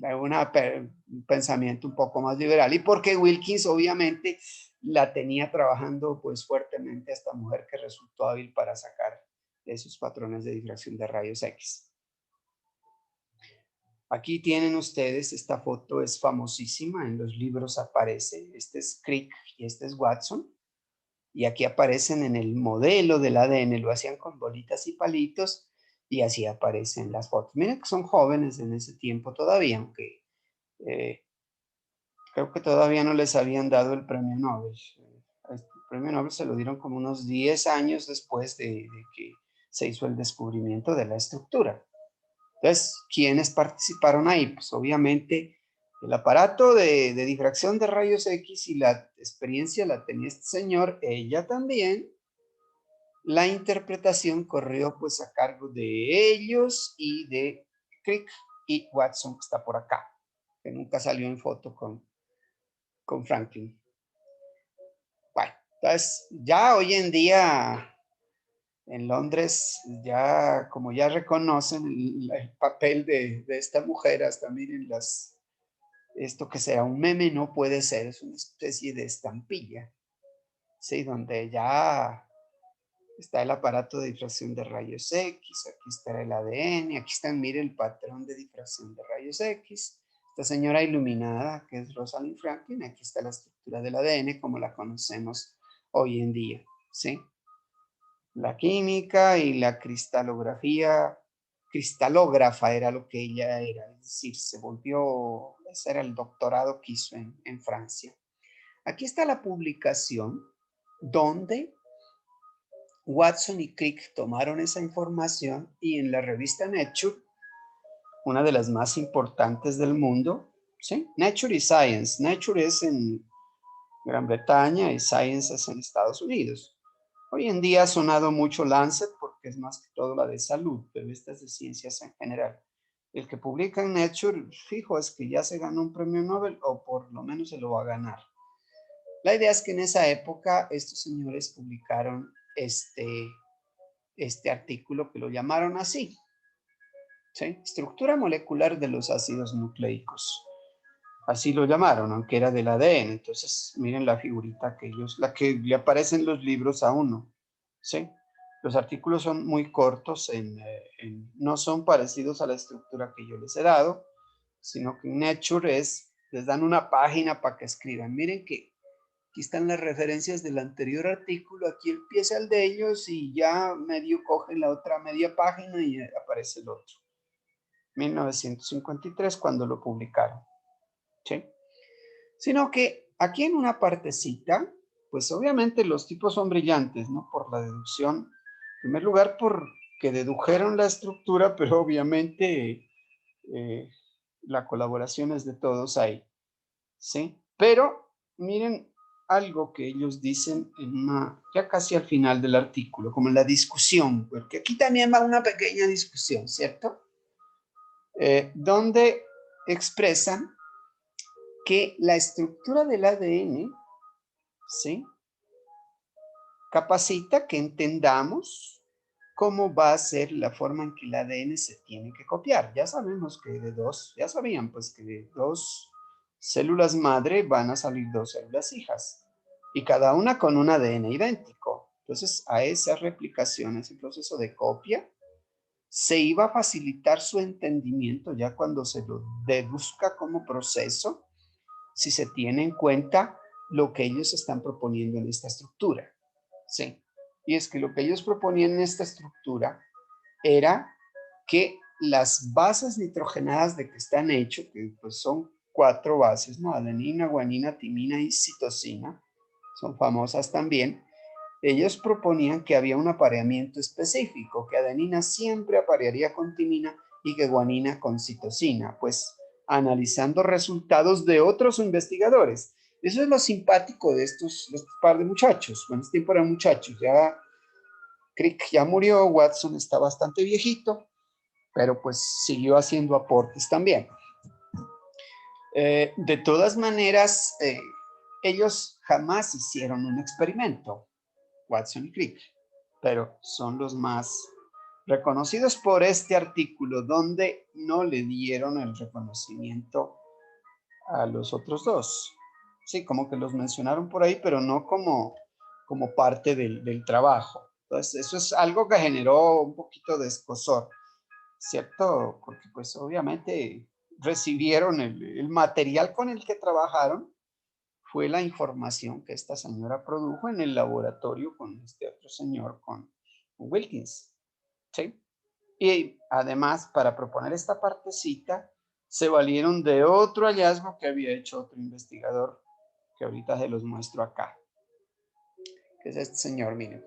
[SPEAKER 1] un pensamiento un poco más liberal, y porque Wilkins obviamente la tenía trabajando pues fuertemente a esta mujer que resultó hábil para sacar esos patrones de difracción de rayos X. Aquí tienen ustedes, esta foto es famosísima, en los libros aparece, este es Crick y este es Watson, y aquí aparecen en el modelo del ADN, lo hacían con bolitas y palitos, y así aparecen las fotos. Miren que son jóvenes en ese tiempo todavía, aunque creo que todavía no les habían dado el premio Nobel. El premio Nobel se lo dieron como unos 10 años después de que se hizo el descubrimiento de la estructura. Entonces, ¿quiénes participaron ahí? Pues obviamente el aparato de difracción de rayos X y la experiencia la tenía este señor, ella también. La interpretación corrió pues a cargo de ellos y de Crick y Watson, que está por acá, que nunca salió en foto con Franklin. Bueno, entonces ya hoy en día en Londres, ya como ya reconocen el papel de esta mujer, hasta miren esto que sea un meme no puede ser, es una especie de estampilla, ¿sí? Donde ya está el aparato de difracción de rayos X, aquí está el ADN, aquí está, miren el patrón de difracción de rayos X, esta señora iluminada que es Rosalind Franklin, aquí está la estructura del ADN como la conocemos hoy en día, ¿sí? La química y la cristalógrafa era lo que ella era, es decir, se volvió, ese era el doctorado que hizo en Francia. Aquí está la publicación donde Watson y Crick tomaron esa información y en la revista Nature, una de las más importantes del mundo, ¿sí? Nature y Science. Nature es en Gran Bretaña y Science es en Estados Unidos. Hoy en día ha sonado mucho Lancet porque es más que todo la de salud, pero esta es de ciencias en general. El que publica en Nature, fijo, es que ya se ganó un premio Nobel o por lo menos se lo va a ganar. La idea es que en esa época estos señores publicaron este artículo que lo llamaron así, ¿sí? Estructura molecular de los ácidos nucleicos. Así lo llamaron, aunque era del ADN. Entonces, miren la figurita la que le aparece en los libros a uno, ¿sí? Los artículos son muy cortos, no son parecidos a la estructura que yo les he dado, sino que Nature es les dan una página para que escriban. Miren que aquí están las referencias del anterior artículo, aquí empieza el de ellos y ya medio cogen la otra media página y aparece el otro. 1953 cuando lo publicaron. ¿Sí? Sino que aquí en una partecita, pues obviamente los tipos son brillantes, ¿no? Por la deducción. En primer lugar, porque dedujeron la estructura, pero obviamente la colaboración es de todos ahí. ¿Sí? Pero miren algo que ellos dicen ya casi al final del artículo, como en la discusión, porque aquí también va una pequeña discusión, ¿cierto? Donde expresan que la estructura del ADN, ¿sí? Capacita que entendamos cómo va a ser la forma en que el ADN se tiene que copiar. Ya sabemos que ya sabían pues que de dos células madre van a salir dos células hijas y cada una con un ADN idéntico. Entonces, a esa replicación, ese proceso de copia, se iba a facilitar su entendimiento ya cuando se lo deduzca como proceso, si se tiene en cuenta lo que ellos están proponiendo en esta estructura. Sí, y es que lo que ellos proponían en esta estructura era que las bases nitrogenadas de que están hechos, que pues son 4 bases, ¿no? Adenina, guanina, timina y citosina, son famosas también. Ellos proponían que había un apareamiento específico, que adenina siempre aparearía con timina y que guanina con citosina, pues analizando resultados de otros investigadores. Eso es lo simpático de estos par de muchachos. Bueno, este tiempo eran muchachos, ya Crick ya murió, Watson está bastante viejito, pero pues siguió haciendo aportes también. De todas maneras, ellos jamás hicieron un experimento, Watson y Crick, pero son los más reconocidos por este artículo, donde no le dieron el reconocimiento a los otros dos. Sí, como que los mencionaron por ahí, pero no como parte del trabajo. Entonces, eso es algo que generó un poquito de escozor, ¿cierto? Porque pues obviamente recibieron el material con el que trabajaron, fue la información que esta señora produjo en el laboratorio con este otro señor, con Wilkins, ¿sí? Y además, para proponer esta partecita, se valieron de otro hallazgo que había hecho otro investigador, que ahorita se los muestro acá, que es este señor, miren.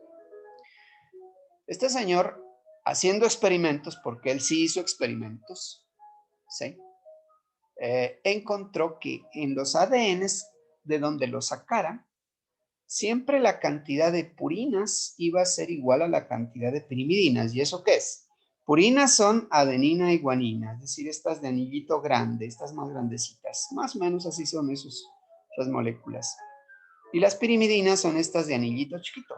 [SPEAKER 1] Este señor, haciendo experimentos, porque él sí hizo experimentos, ¿sí? Encontró que en los ADNs de donde lo sacaran, siempre la cantidad de purinas iba a ser igual a la cantidad de pirimidinas. ¿Y eso qué es? Purinas son adenina y guanina, es decir, estas de anillito grande, estas más grandecitas. Más o menos así son esas moléculas. Y las pirimidinas son estas de anillito chiquito.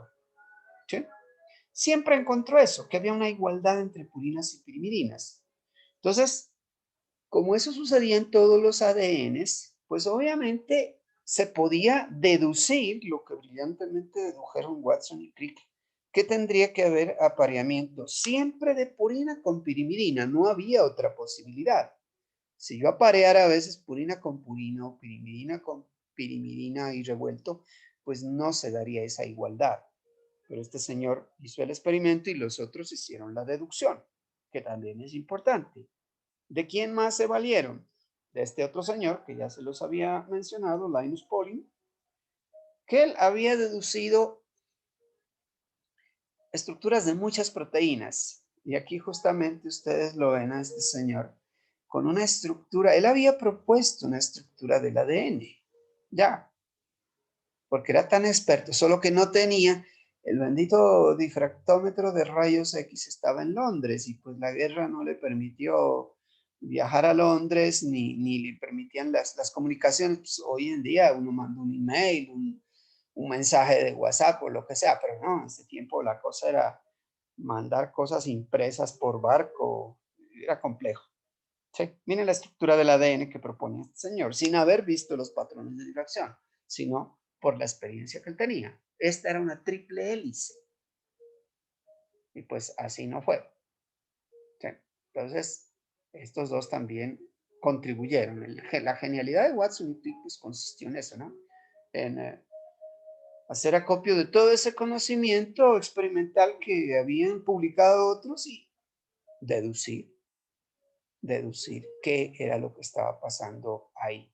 [SPEAKER 1] ¿Sí? Siempre encontró eso, que había una igualdad entre purinas y pirimidinas. Entonces, como eso sucedía en todos los ADNs, pues obviamente se podía deducir lo que brillantemente dedujeron Watson y Crick, que tendría que haber apareamiento siempre de purina con pirimidina, no había otra posibilidad. Si yo apareara a veces purina con purina o pirimidina con pirimidina y revuelto, pues no se daría esa igualdad. Pero este señor hizo el experimento y los otros hicieron la deducción, que también es importante. ¿De quién más se valieron? De este otro señor, que ya se los había mencionado, Linus Pauling, que él había deducido estructuras de muchas proteínas. Y aquí justamente ustedes lo ven a este señor con una estructura. Él había propuesto una estructura del ADN, ya, porque era tan experto, solo que no tenía el bendito difractómetro de rayos X, estaba en Londres y pues la guerra no le permitió viajar a Londres ni le permitían las comunicaciones. Pues, hoy en día uno manda un email, un mensaje de WhatsApp o lo que sea, pero no, en ese tiempo la cosa era mandar cosas impresas por barco, era complejo. ¿Sí? Miren la estructura del ADN que propone este señor, sin haber visto los patrones de difracción, sino por la experiencia que él tenía. Esta era una triple hélice. Y pues así no fue. ¿Sí? Entonces, estos dos también contribuyeron. La genialidad de Watson y Crick pues, consistió en eso, ¿no? En hacer acopio de todo ese conocimiento experimental que habían publicado otros y deducir qué era lo que estaba pasando ahí.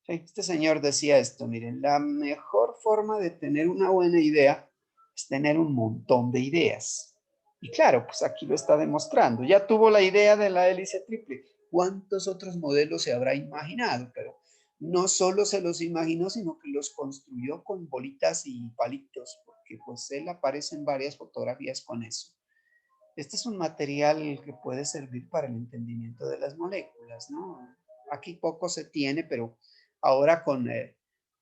[SPEAKER 1] Sí, este señor decía esto, miren, la mejor forma de tener una buena idea es tener un montón de ideas. Y claro, pues aquí lo está demostrando. Ya tuvo la idea de la hélice triple. ¿Cuántos otros modelos se habrá imaginado? Pero no solo se los imaginó, sino que los construyó con bolitas y palitos, porque pues él aparece en varias fotografías con eso. Este es un material que puede servir para el entendimiento de las moléculas, ¿no? Aquí poco se tiene, pero ahora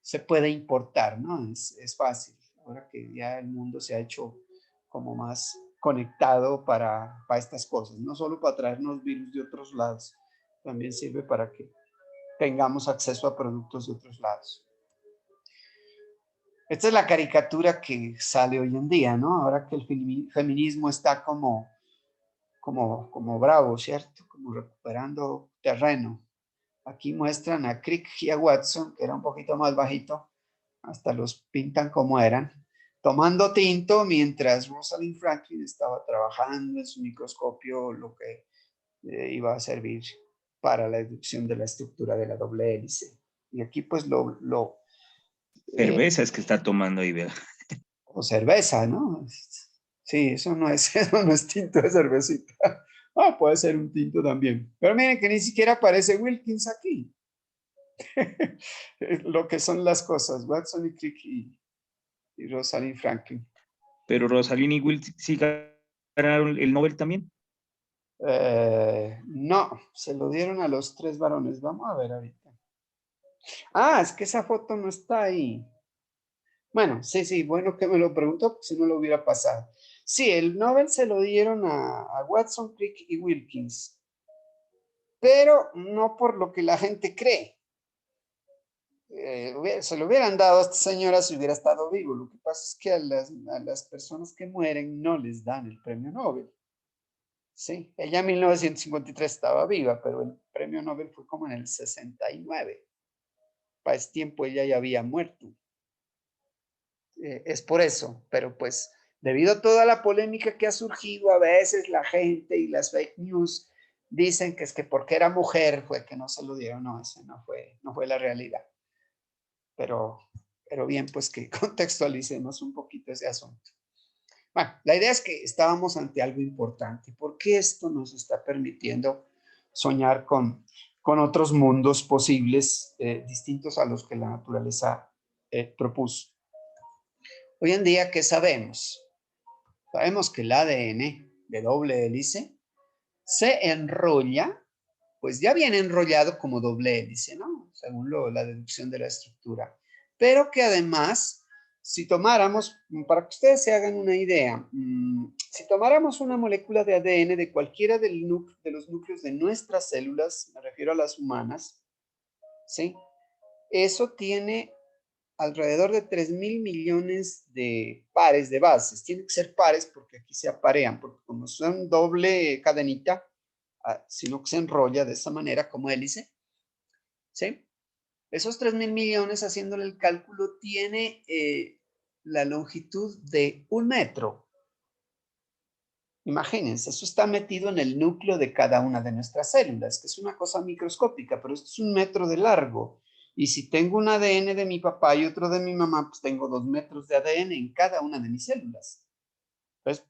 [SPEAKER 1] se puede importar, ¿no? Es fácil. Ahora que ya el mundo se ha hecho como más conectado para estas cosas, no solo para traernos virus de otros lados, también sirve para que tengamos acceso a productos de otros lados. Esta es la caricatura que sale hoy en día, ¿no? Ahora que el feminismo está como bravo, ¿cierto? Como recuperando terreno. Aquí muestran a Crick y a Watson, que era un poquito más bajito, hasta los pintan como eran, tomando tinto mientras Rosalind Franklin estaba trabajando en su microscopio, lo que iba a servir para la deducción de la estructura de la doble hélice. Y aquí pues
[SPEAKER 2] cerveza es que está tomando ahí, ¿verdad?
[SPEAKER 1] O cerveza, ¿no? Sí, eso no es, eso no es tinto de cervecita. Ah, puede ser un tinto también. Pero miren que ni siquiera aparece Wilkins aquí. Lo que son las cosas, Watson y Crick y Rosalind Franklin.
[SPEAKER 2] Pero Rosalind y Will sí ganaron el Nobel también.
[SPEAKER 1] No, se lo dieron a los 3 varones. Vamos a ver ahorita. Ah, es que esa foto no está ahí. Bueno, sí, bueno que me lo preguntó, porque si no lo hubiera pasado. Sí, el Nobel se lo dieron a Watson, Crick y Wilkins, pero no por lo que la gente cree. Se lo hubieran dado a esta señora si hubiera estado vivo. Lo que pasa es que a las personas que mueren no les dan el premio Nobel. Sí, ella en 1953 estaba viva, pero el premio Nobel fue como en el 69. Para ese tiempo ella ya había muerto. Es por eso, pero pues debido a toda la polémica que ha surgido, a veces la gente y las fake news dicen que es que porque era mujer fue que no se lo dieron. No, esa no fue la realidad. Pero bien, pues que contextualicemos un poquito ese asunto. Bueno, la idea es que estábamos ante algo importante, porque esto nos está permitiendo soñar con otros mundos posibles distintos a los que la naturaleza propuso. Hoy en día, ¿qué sabemos? Sabemos que el ADN de doble hélice se enrolla, pues ya viene enrollado como doble hélice, ¿no? Según la deducción de la estructura. Pero que además, si tomáramos, para que ustedes se hagan una idea, si tomáramos una molécula de ADN de cualquiera de los núcleos de nuestras células, me refiero a las humanas, ¿sí? Eso tiene alrededor de 3.000 millones de pares de bases. Tienen que ser pares porque aquí se aparean, porque como son doble cadenita, sino que se enrolla de esta manera como hélice, ¿sí? Esos 3.000 millones, haciéndole el cálculo, tiene la longitud de 1 metro. Imagínense, eso está metido en el núcleo de cada una de nuestras células, que es una cosa microscópica, pero esto es 1 metro de largo. Y si tengo un ADN de mi papá y otro de mi mamá, pues tengo 2 metros de ADN en cada una de mis células. Entonces,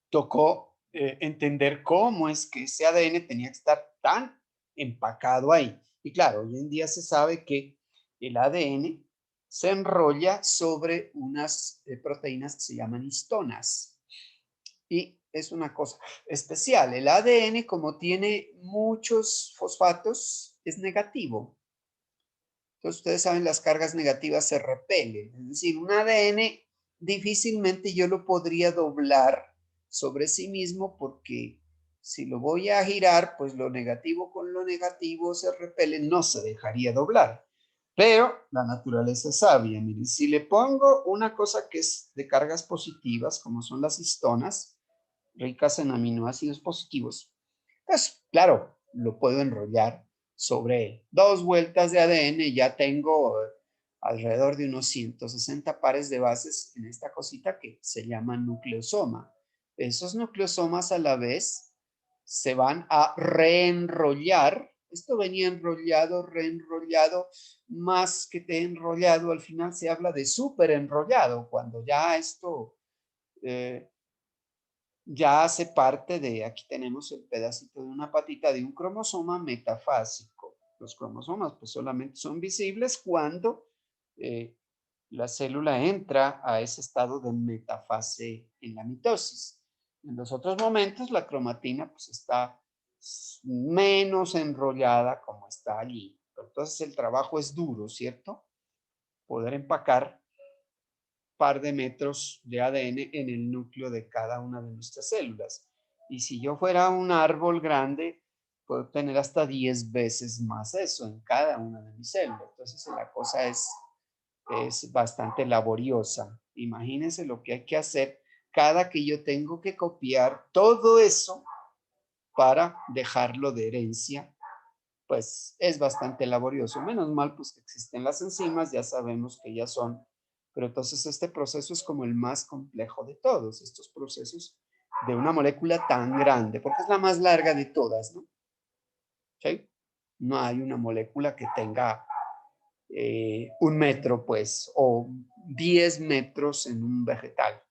[SPEAKER 1] tocó entender cómo es que ese ADN tenía que estar tan empacado ahí. Y claro, hoy en día se sabe que el ADN se enrolla sobre unas proteínas que se llaman histonas. Y es una cosa especial. El ADN, como tiene muchos fosfatos, es negativo. Entonces, ustedes saben, las cargas negativas se repelen. Es decir, un ADN difícilmente yo lo podría doblar sobre sí mismo porque si lo voy a girar, pues lo negativo con lo negativo se repele, no se dejaría doblar. Pero la naturaleza es sabia. Miren, si le pongo una cosa que es de cargas positivas, como son las histonas, ricas en aminoácidos positivos, pues claro, lo puedo enrollar sobre él. 2 vueltas de ADN y ya tengo alrededor de unos 160 pares de bases en esta cosita que se llama nucleosoma. Esos nucleosomas a la vez se van a reenrollar. Esto venía enrollado, reenrollado, más que de enrollado. Al final se habla de súper enrollado, cuando ya esto ya hace parte de, aquí tenemos el pedacito de una patita de un cromosoma metafásico. Los cromosomas pues solamente son visibles cuando la célula entra a ese estado de metafase en la mitosis. En los otros momentos la cromatina pues está menos enrollada como está allí. Entonces el trabajo es duro, ¿cierto? Poder empacar par de metros de ADN en el núcleo de cada una de nuestras células. Y si yo fuera un árbol grande, puedo tener hasta 10 veces más eso en cada una de mis células. Entonces la cosa es bastante laboriosa. Imagínense lo que hay que hacer cada que yo tengo que copiar todo eso para dejarlo de herencia. Pues es bastante laborioso. Menos mal pues que existen las enzimas, ya sabemos que ya son, pero entonces este proceso es como el más complejo de todos estos procesos de una molécula tan grande, porque es la más larga de todas, ¿no? ¿Sí? No hay una molécula que tenga 1 metro, pues, o 10 metros en un vegetal.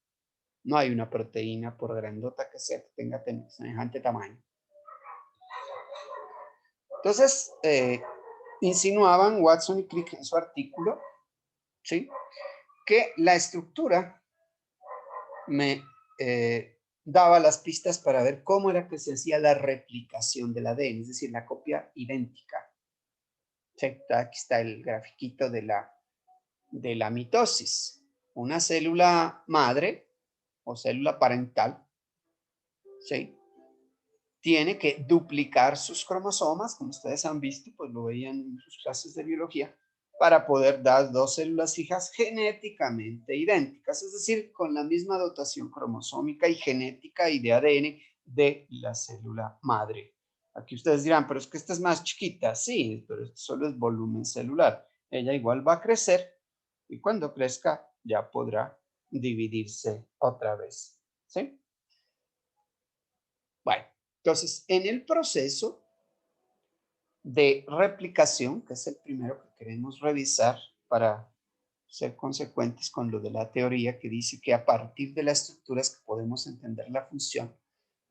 [SPEAKER 1] No hay una proteína, por grandota que sea, que tenga semejante tamaño. Entonces, insinuaban Watson y Crick en su artículo, ¿sí?, que la estructura me daba las pistas para ver cómo era que se hacía la replicación del ADN, es decir, la copia idéntica. ¿Sí? Aquí está el grafiquito de la mitosis. Una célula madre o célula parental, ¿sí?, tiene que duplicar sus cromosomas, como ustedes han visto, pues lo veían en sus clases de biología, para poder dar 2 células hijas genéticamente idénticas, es decir, con la misma dotación cromosómica y genética y de ADN de la célula madre. Aquí ustedes dirán, pero es que esta es más chiquita. Sí, pero esto solo es volumen celular. Ella igual va a crecer y cuando crezca ya podrá dividirse otra vez. ¿Sí? Bueno, entonces, en el proceso de replicación, que es el primero que queremos revisar para ser consecuentes con lo de la teoría que dice que a partir de las estructuras que podemos entender la función,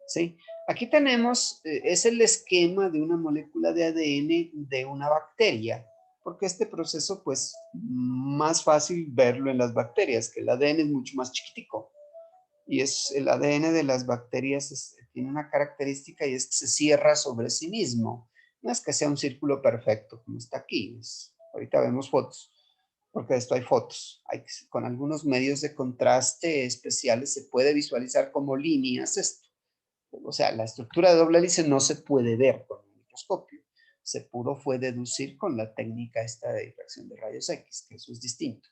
[SPEAKER 1] ¿sí? Aquí tenemos, es el esquema de una molécula de ADN de una bacteria, porque este proceso, pues, más fácil verlo en las bacterias, que el ADN es mucho más chiquitico. Y es el ADN de las bacterias tiene una característica y es que se cierra sobre sí mismo. No es que sea un círculo perfecto como está aquí. Ahorita vemos fotos, porque de esto hay fotos. Con algunos medios de contraste especiales se puede visualizar como líneas esto. O sea, la estructura de doble hélice no se puede ver con un microscopio. Fue deducir con la técnica esta de difracción de rayos X, que eso es distinto.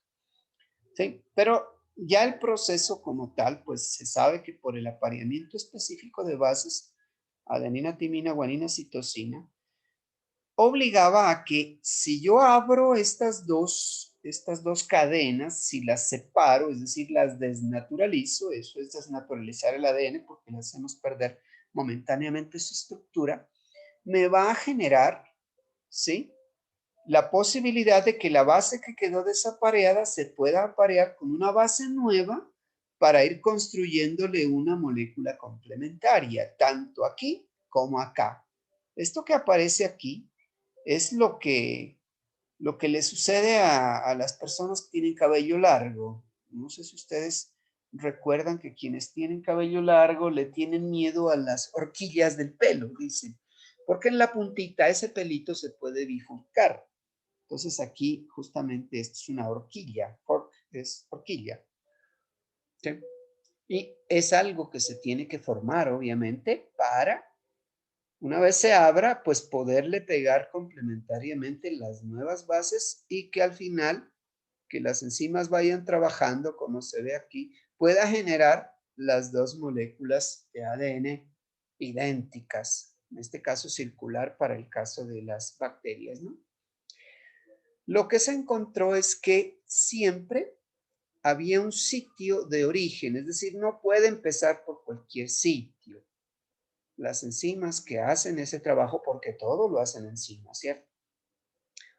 [SPEAKER 1] ¿Sí? Pero ya el proceso como tal, pues se sabe que por el apareamiento específico de bases adenina, timina, guanina, citosina, obligaba a que si yo abro estas dos cadenas, si las separo, es decir, las desnaturalizo, eso es desnaturalizar el ADN porque le hacemos perder momentáneamente su estructura, me va a generar, ¿sí?, la posibilidad de que la base que quedó desapareada se pueda aparear con una base nueva para ir construyéndole una molécula complementaria, tanto aquí como acá. Esto que aparece aquí es lo que le sucede a las personas que tienen cabello largo. No sé si ustedes recuerdan que quienes tienen cabello largo le tienen miedo a las horquillas del pelo, dicen, porque en la puntita ese pelito se puede bifurcar. Entonces aquí justamente esto es una horquilla, fork es horquilla. ¿Sí? Y es algo que se tiene que formar, obviamente, para, una vez se abra, pues poderle pegar complementariamente las nuevas bases y que al final, que las enzimas vayan trabajando, como se ve aquí, pueda generar las dos moléculas de ADN idénticas. en este caso circular para el caso de las bacterias, ¿no? Lo que se encontró es que siempre había un sitio de origen, es decir, no puede empezar por cualquier sitio. Las enzimas que hacen ese trabajo, porque todo lo hacen enzimas, ¿cierto?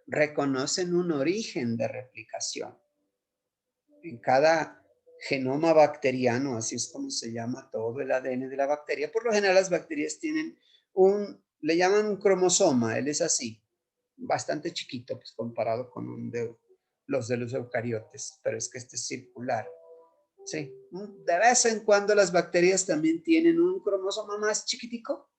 [SPEAKER 1] Reconocen un origen de replicación. En cada genoma bacteriano, así es como se llama todo el ADN de la bacteria, por lo general las bacterias tienen le llaman un cromosoma, él es así, bastante chiquito pues, comparado con los de los eucariotes, pero es que este es circular. Sí, de vez en cuando las bacterias también tienen un cromosoma más chiquitico,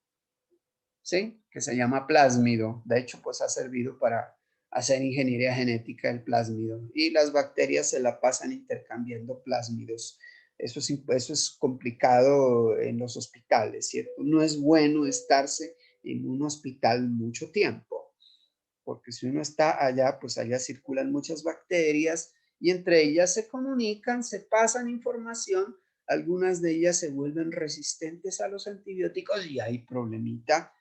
[SPEAKER 1] ¿sí? Que se llama plásmido. De hecho, pues ha servido para hacer ingeniería genética el plásmido. Y las bacterias se la pasan intercambiando plásmidos. Eso es complicado en los hospitales, ¿cierto? No es bueno estarse en un hospital mucho tiempo, porque si uno está allá, pues allá circulan muchas bacterias y entre ellas se comunican, se pasan información, algunas de ellas se vuelven resistentes a los antibióticos y hay problemita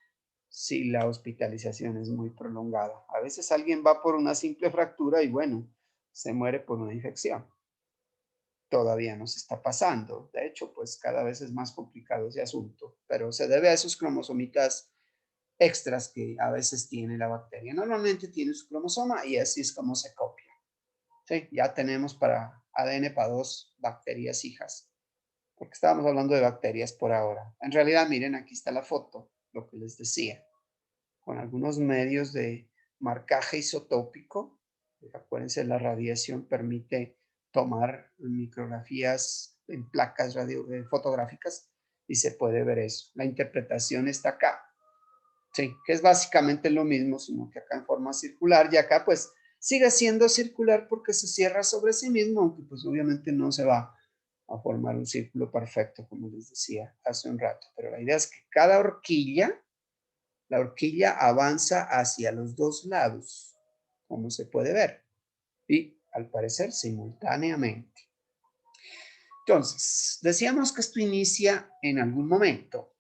[SPEAKER 1] si la hospitalización es muy prolongada. A veces alguien va por una simple fractura y bueno, se muere por una infección. Todavía nos está pasando. De hecho, pues cada vez es más complicado ese asunto, pero se debe a esos cromosomitas extras que a veces tiene la bacteria. Normalmente tiene su cromosoma y así es como se copia. Sí, ya tenemos para ADN para 2 bacterias hijas, porque estábamos hablando de bacterias por ahora. En realidad, miren, aquí está la foto, lo que les decía, con algunos medios de marcaje isotópico. Acuérdense, la radiación permite tomar micrografías en placas fotográficas y se puede ver eso. La interpretación está acá. Sí, que es básicamente lo mismo, sino que acá en forma circular y acá pues sigue siendo circular porque se cierra sobre sí mismo, aunque pues obviamente no se va a formar un círculo perfecto, como les decía hace un rato. Pero la idea es que cada horquilla, la horquilla avanza hacia los dos lados, como se puede ver, y al parecer simultáneamente. Entonces, decíamos que esto inicia en algún momento,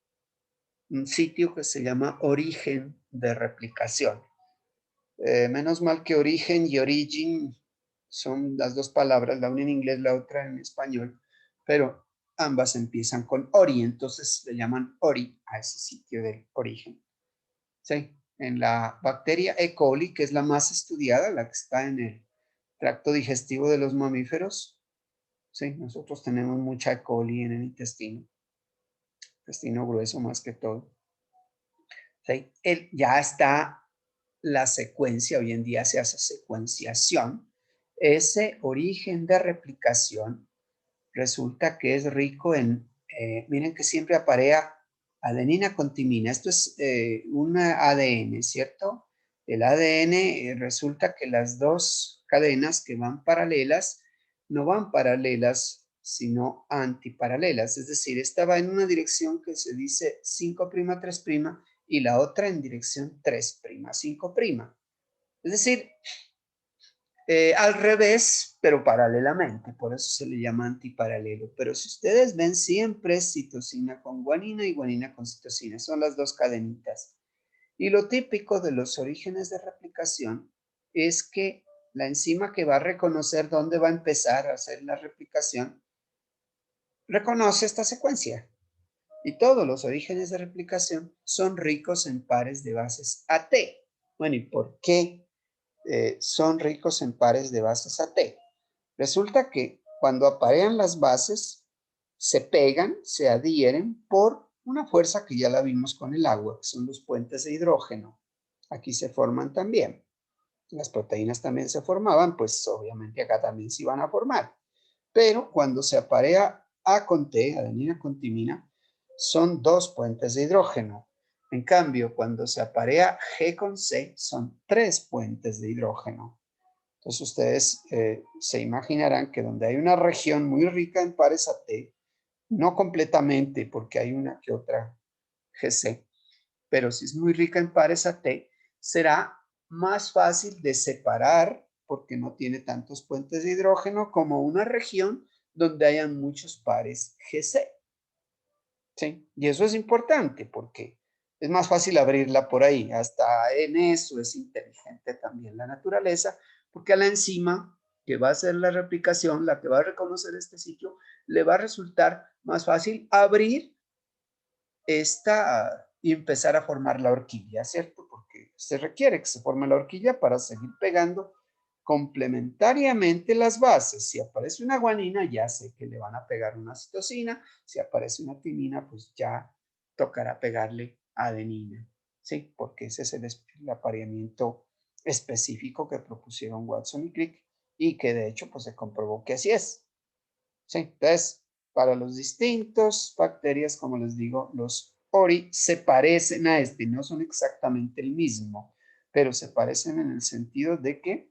[SPEAKER 1] un sitio que se llama origen de replicación. Menos mal que origen y origin son las dos palabras, la una en inglés, la otra en español, pero ambas empiezan con ori, entonces le llaman ori a ese sitio de origen. Sí, en la bacteria E. coli, que es la más estudiada, la que está en el tracto digestivo de los mamíferos. Sí, nosotros tenemos mucha E. coli en el intestino grueso más que todo. ¿Sí? Ya está la secuencia, hoy en día se hace secuenciación. Ese origen de replicación resulta que es rico en, miren que siempre aparea adenina con timina. Esto es un ADN, ¿cierto? El ADN resulta que las dos cadenas que van paralelas no van paralelas, sino antiparalelas. Es decir, esta va en una dirección que se dice 5', 3' y la otra en dirección 3', 5'. Es decir, al revés, pero paralelamente, por eso se le llama antiparalelo. Pero si ustedes ven, siempre es citosina con guanina y guanina con citosina, son las dos cadenitas. Y lo típico de los orígenes de replicación es que la enzima que va a reconocer dónde va a empezar a hacer la replicación, reconoce esta secuencia. Y todos los orígenes de replicación son ricos en pares de bases AT. Bueno, ¿y por qué son ricos en pares de bases AT? Resulta que cuando aparean las bases, se pegan, se adhieren por una fuerza que ya la vimos con el agua, que son los puentes de hidrógeno. Aquí se forman también. Las proteínas también se formaban, pues obviamente acá también se iban a formar. Pero cuando se aparea A con T, adenina con timina, son dos puentes de hidrógeno. En cambio, cuando se aparea G con C, son tres puentes de hidrógeno. Entonces ustedes se imaginarán que donde hay una región muy rica en pares AT, no completamente porque hay una que otra GC, pero si es muy rica en pares AT, será más fácil de separar porque no tiene tantos puentes de hidrógeno como una región donde hayan muchos pares GC. ¿Sí? Y eso es importante porque es más fácil abrirla por ahí. Hasta en eso es inteligente también la naturaleza, porque a la enzima que va a hacer la replicación, la que va a reconocer este sitio, le va a resultar más fácil abrir esta y empezar a formar la horquilla, ¿cierto? Porque se requiere que se forme la horquilla para seguir pegando complementariamente las bases. Si aparece una guanina, ya sé que le van a pegar una citosina. Si aparece una timina, pues ya tocará pegarle adenina, ¿sí? Porque ese es el apareamiento específico que propusieron Watson y Crick y que de hecho pues se comprobó que así es, ¿sí? Entonces, para los distintos bacterias, como les digo, los ORI se parecen a este, no son exactamente el mismo, pero se parecen en el sentido de que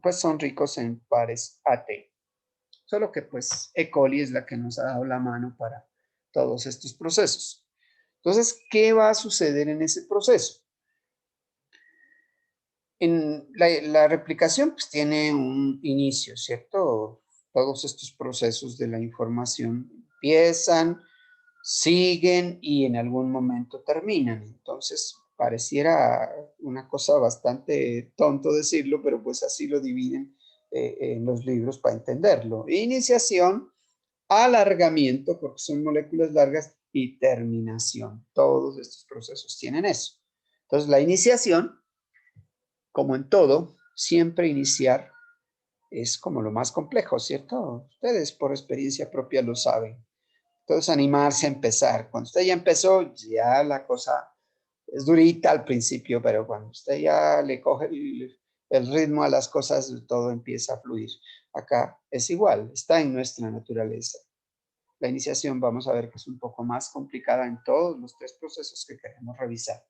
[SPEAKER 1] pues son ricos en pares AT. Solo que pues E. coli es la que nos ha dado la mano para todos estos procesos. Entonces, ¿qué va a suceder en ese proceso? En la replicación pues tiene un inicio, ¿cierto? Todos estos procesos de la información empiezan, siguen y en algún momento terminan. Entonces, pareciera una cosa bastante tonto decirlo, pero pues así lo dividen en los libros para entenderlo. Iniciación, alargamiento, porque son moléculas largas, y terminación. Todos estos procesos tienen eso. Entonces, la iniciación, como en todo, siempre iniciar es como lo más complejo, ¿cierto? Ustedes por experiencia propia lo saben. Entonces, animarse a empezar. Cuando usted ya empezó, ya la cosa es durita al principio, pero cuando usted ya le coge el ritmo a las cosas, todo empieza a fluir. Acá es igual, está en nuestra naturaleza. La iniciación vamos a ver que es un poco más complicada en todos los tres procesos que queremos revisar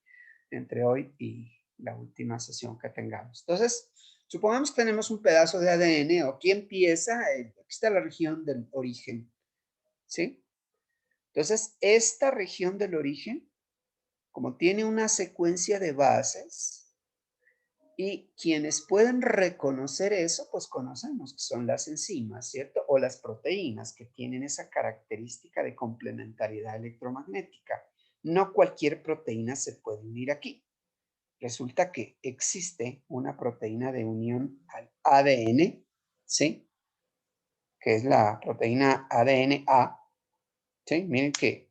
[SPEAKER 1] entre hoy y la última sesión que tengamos. Entonces, supongamos que tenemos un pedazo de ADN o aquí empieza, aquí está la región del origen, ¿sí? Entonces, esta región del origen, como tiene una secuencia de bases, y quienes pueden reconocer eso, pues conocemos que son las enzimas, ¿cierto? O las proteínas que tienen esa característica de complementariedad electromagnética. No cualquier proteína se puede unir aquí. Resulta que existe una proteína de unión al ADN, ¿sí? Que es la proteína ADNA, ¿sí? Miren que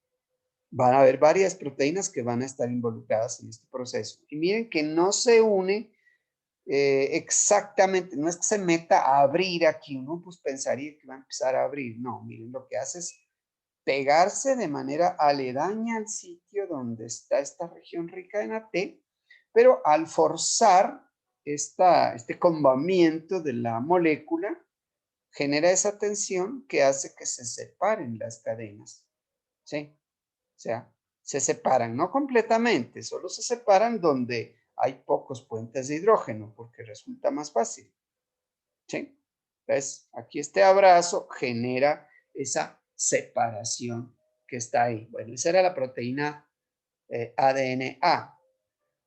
[SPEAKER 1] van a haber varias proteínas que van a estar involucradas en este proceso. Y miren que no se une exactamente, no es que se meta a abrir aquí, uno pues pensaría que va a empezar a abrir, no, miren, lo que hace es pegarse de manera aledaña al sitio donde está esta región rica en AT, pero al forzar este combamiento de la molécula, genera esa tensión que hace que se separen las cadenas, ¿sí? O sea, se separan, no completamente, solo se separan donde hay pocos puentes de hidrógeno, porque resulta más fácil, ¿sí? Entonces, aquí este abrazo genera esa separación que está ahí. Bueno, esa era la proteína ADNA.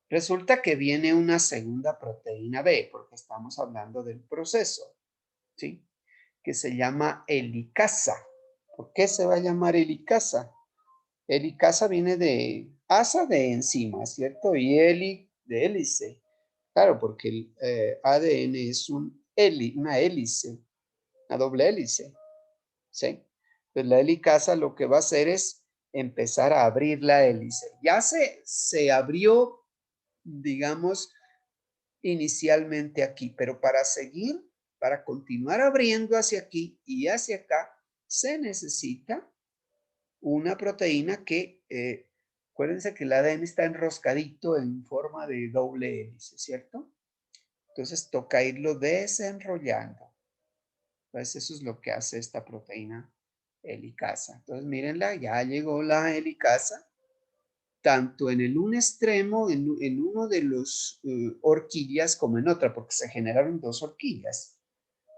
[SPEAKER 1] Resulta que viene una segunda proteína B, porque estamos hablando del proceso, ¿sí? Que se llama helicasa. ¿Por qué se va a llamar helicasa? Helicasa viene de asa de enzima, ¿cierto? Y heli de hélice. Claro, porque el ADN es una hélice, una doble hélice, ¿sí? Pues la helicasa lo que va a hacer es empezar a abrir la hélice. Ya se abrió, digamos, inicialmente aquí, pero para seguir, para continuar abriendo hacia aquí y hacia acá, se necesita una proteína que, acuérdense que el ADN está enroscadito en forma de doble hélice, ¿cierto? Entonces toca irlo desenrollando. Entonces eso es lo que hace esta proteína helicasa. Entonces mírenla, ya llegó la helicasa, tanto en el un extremo, en uno de los horquillas, como en otra, porque se generaron dos horquillas.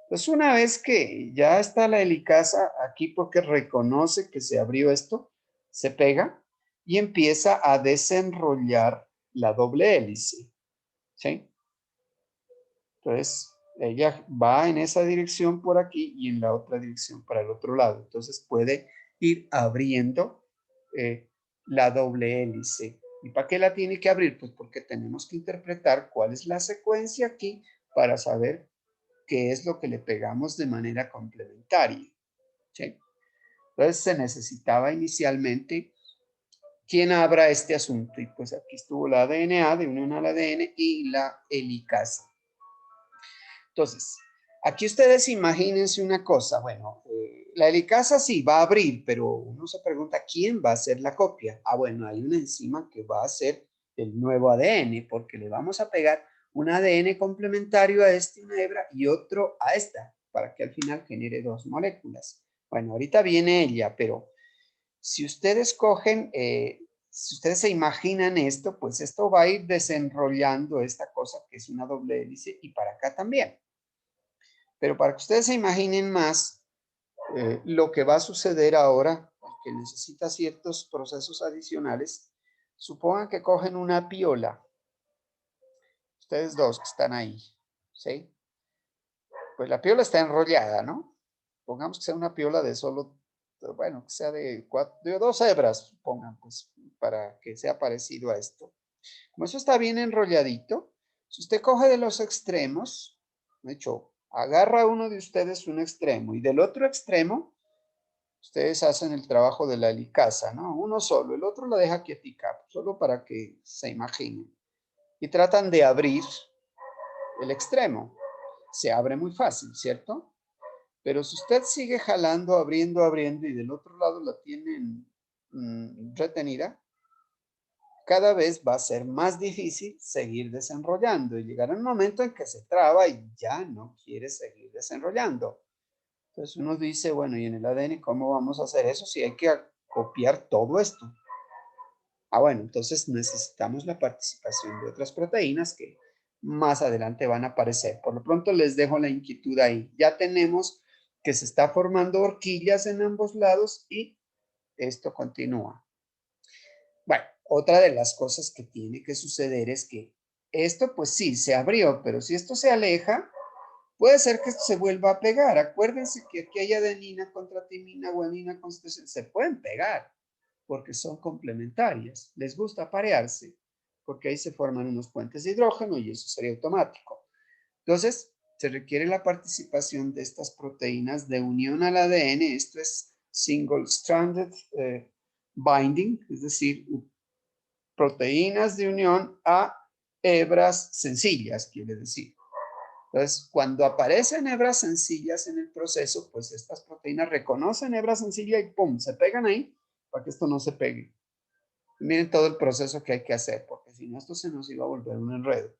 [SPEAKER 1] Pues una vez que ya está la helicasa aquí porque reconoce que se abrió esto, se pega y empieza a desenrollar la doble hélice, ¿sí? Entonces, ella va en esa dirección por aquí y en la otra dirección para el otro lado. Entonces, puede ir abriendo la doble hélice. ¿Y para qué la tiene que abrir? Pues porque tenemos que interpretar cuál es la secuencia aquí para saber qué es lo que le pegamos de manera complementaria. ¿Sí? Entonces se necesitaba inicialmente quien abra este asunto. Y pues aquí estuvo la DNA de unión al ADN y la helicasa. Entonces, aquí ustedes imagínense una cosa. Bueno, la helicasa sí va a abrir, pero uno se pregunta, ¿quién va a hacer la copia? Ah, bueno, hay una enzima que va a hacer el nuevo ADN, porque le vamos a pegar un ADN complementario a este, una hebra, y otro a esta, para que al final genere dos moléculas. Bueno, ahorita viene ella, pero si ustedes cogen, si ustedes se imaginan esto, pues esto va a ir desenrollando esta cosa que es una doble hélice y para acá también. Pero para que ustedes se imaginen más lo que va a suceder ahora, que necesita ciertos procesos adicionales, supongan que cogen una piola, ustedes dos que están ahí, ¿sí? Pues la piola está enrollada, ¿no? Pongamos que sea una piola de solo, bueno, que sea de dos hebras, pongan, pues, para que sea parecido a esto. Como eso está bien enrolladito, si usted coge de los extremos, de hecho, agarra uno de ustedes un extremo y del otro extremo, ustedes hacen el trabajo de la helicasa, ¿no? Uno solo, el otro lo deja quietica, solo para que se imaginen. Y tratan de abrir el extremo. Se abre muy fácil, ¿cierto? Pero si usted sigue jalando, abriendo, abriendo y del otro lado la tienen retenida, cada vez va a ser más difícil seguir desenrollando y llegará un momento en que se traba y ya no quiere seguir desenrollando. Entonces uno dice, bueno, ¿y en el ADN cómo vamos a hacer eso si hay que copiar todo esto? Ah, bueno, entonces necesitamos la participación de otras proteínas que más adelante van a aparecer. Por lo pronto les dejo la inquietud ahí. Ya tenemos que se está formando horquillas en ambos lados y esto continúa. Bueno, otra de las cosas que tiene que suceder es que esto, pues sí, se abrió, pero si esto se aleja, puede ser que esto se vuelva a pegar. Acuérdense que aquí hay adenina contra timina, guanina contra... Se pueden pegar porque son complementarias. Les gusta parearse porque ahí se forman unos puentes de hidrógeno y eso sería automático. Entonces, se requiere la participación de estas proteínas de unión al ADN. Esto es single-stranded binding, es decir, proteínas de unión a hebras sencillas, quiere decir. Entonces, cuando aparecen hebras sencillas en el proceso, pues estas proteínas reconocen hebra sencilla y ¡pum!, se pegan ahí para que esto no se pegue. Miren todo el proceso que hay que hacer, porque si no, esto se nos iba a volver un enredo.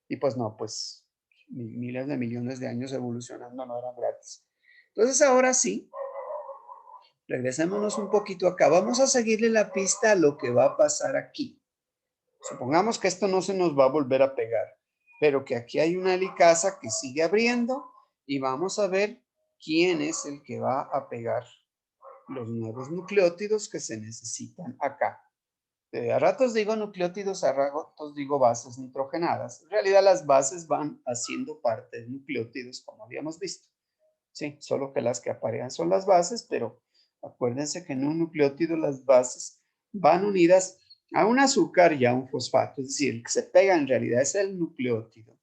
[SPEAKER 1] Y pues no, pues miles de millones de años evolucionando no eran gratis. Entonces, ahora sí, regresémonos un poquito acá. Vamos a seguirle la pista a lo que va a pasar aquí. Supongamos que esto no se nos va a volver a pegar, pero que aquí hay una helicasa que sigue abriendo y vamos a ver quién es el que va a pegar los nuevos nucleótidos que se necesitan acá. A ratos digo nucleótidos, a ratos digo bases nitrogenadas. En realidad las bases van haciendo parte de nucleótidos, como habíamos visto. Sí, solo que las que aparean son las bases, pero acuérdense que en un nucleótido las bases van unidas a un azúcar y a un fosfato. Es decir, el que se pega en realidad es el nucleótido,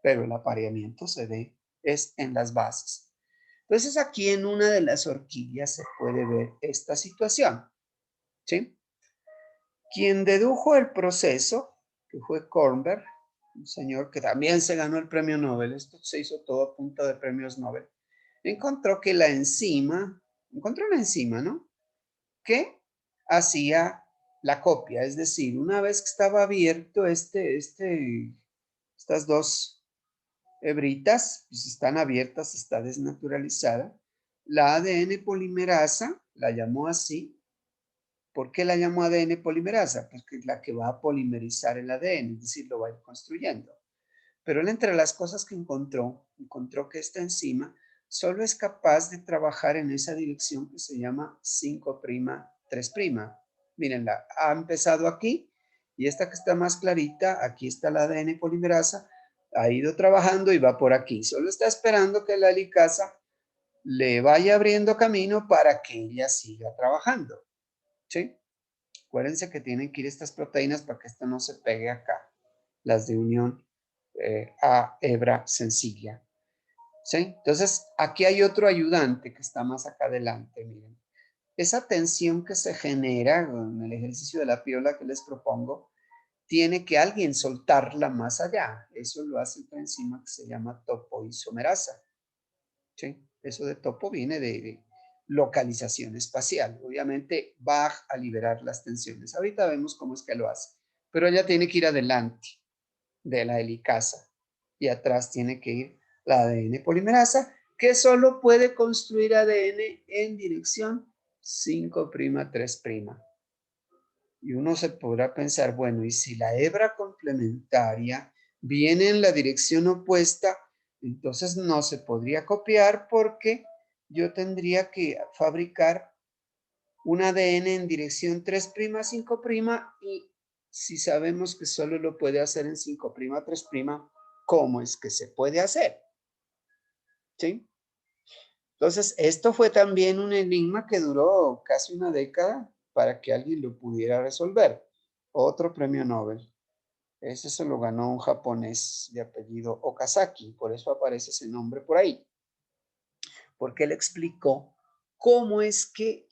[SPEAKER 1] pero el apareamiento se ve es en las bases. Entonces aquí en una de las horquillas se puede ver esta situación. ¿Sí? Quien dedujo el proceso, que fue Kornberg, un señor que también se ganó el premio Nobel, esto se hizo todo a punta de premios Nobel, encontró que la enzima, encontró una enzima, ¿no? Que hacía la copia, es decir, una vez que estaba abierto estas dos hebritas, pues están abiertas, está desnaturalizada, la ADN polimerasa, la llamó así. ¿Por qué la llamó ADN polimerasa? Porque es la que va a polimerizar el ADN, es decir, lo va a ir construyendo. Pero él, entre las cosas que encontró que esta enzima solo es capaz de trabajar en esa dirección que se llama 5'3'. Mírenla, ha empezado aquí y esta que está más clarita, aquí está la ADN polimerasa, ha ido trabajando y va por aquí. Solo está esperando que la helicasa le vaya abriendo camino para que ella siga trabajando. ¿Sí? Acuérdense que tienen que ir estas proteínas para que esto no se pegue acá. Las de unión a hebra sencilla. ¿Sí? Entonces, aquí hay otro ayudante que está más acá adelante, miren. Esa tensión que se genera en el ejercicio de la piola que les propongo, tiene que alguien soltarla más allá. Eso lo hace otra enzima que se llama topoisomerasa. ¿Sí? Eso de topo viene de localización espacial. Obviamente va a liberar las tensiones. Ahorita vemos cómo es que lo hace. Pero ella tiene que ir adelante de la helicasa y atrás tiene que ir la ADN polimerasa, que solo puede construir ADN en dirección 5'3'. Y uno se podrá pensar, bueno, y si la hebra complementaria viene en la dirección opuesta, entonces no se podría copiar porque yo tendría que fabricar un ADN en dirección 3', 5', y si sabemos que solo lo puede hacer en 5', 3', ¿cómo es que se puede hacer? ¿Sí? Entonces, esto fue también un enigma que duró casi una década para que alguien lo pudiera resolver. Otro premio Nobel. Ese se lo ganó un japonés de apellido Okazaki, por eso aparece ese nombre por ahí. Porque él explicó cómo es que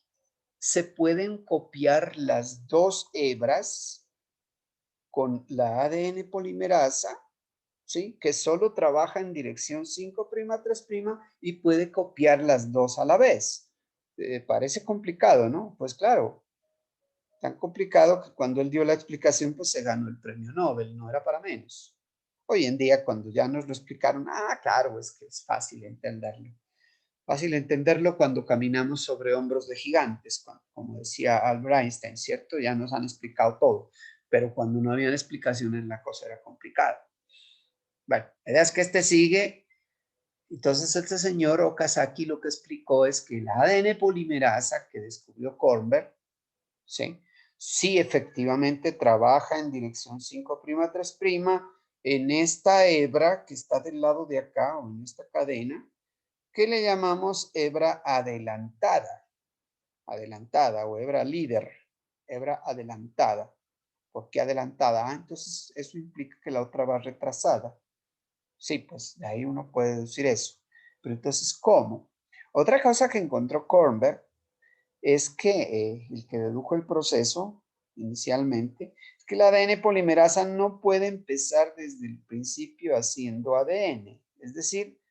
[SPEAKER 1] se pueden copiar las dos hebras con la ADN polimerasa, ¿sí? Que solo trabaja en dirección 5', 3', y puede copiar las dos a la vez. Parece complicado, ¿no? Pues claro, tan complicado que cuando él dio la explicación, pues se ganó el premio Nobel, no era para menos. Hoy en día, cuando ya nos lo explicaron, claro, es que es fácil entenderlo. Fácil entenderlo cuando caminamos sobre hombros de gigantes, como decía Albert Einstein, ¿cierto? Ya nos han explicado todo, pero cuando no habían explicaciones la cosa era complicada. Bueno, la idea es que este sigue. Entonces este señor Okazaki lo que explicó es que la ADN polimerasa que descubrió Kornberg, ¿sí? Sí efectivamente trabaja en dirección 5', 3', en esta hebra que está del lado de acá o en esta cadena, que le llamamos hebra adelantada o hebra líder, hebra adelantada. ¿Por qué adelantada? Entonces eso implica que la otra va retrasada. Sí, pues de ahí uno puede deducir eso. Pero entonces, ¿cómo? Otra cosa que encontró Kornberg es que el que dedujo el proceso inicialmente, es que la ADN polimerasa no puede empezar desde el principio haciendo ADN. Es decir,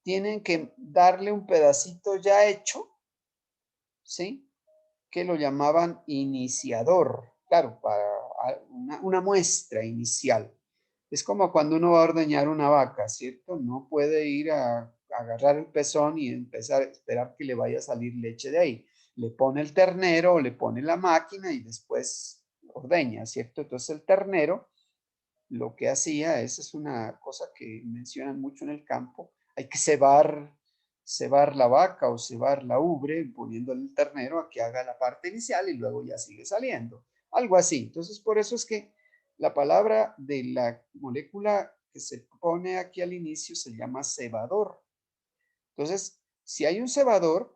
[SPEAKER 1] tienen que darle un pedacito ya hecho, ¿sí? Que lo llamaban iniciador, claro, para una muestra inicial. Es como cuando uno va a ordeñar una vaca, ¿cierto? No puede ir a agarrar el pezón y empezar a esperar que le vaya a salir leche de ahí. Le pone el ternero o le pone la máquina y después ordeña, ¿cierto? Entonces el ternero lo que hacía, esa es una cosa que mencionan mucho en el campo, hay que cebar la vaca o cebar la ubre poniéndole el ternero a que haga la parte inicial y luego ya sigue saliendo. Algo así. Entonces, por eso es que la palabra de la molécula que se pone aquí al inicio se llama cebador. Entonces, si hay un cebador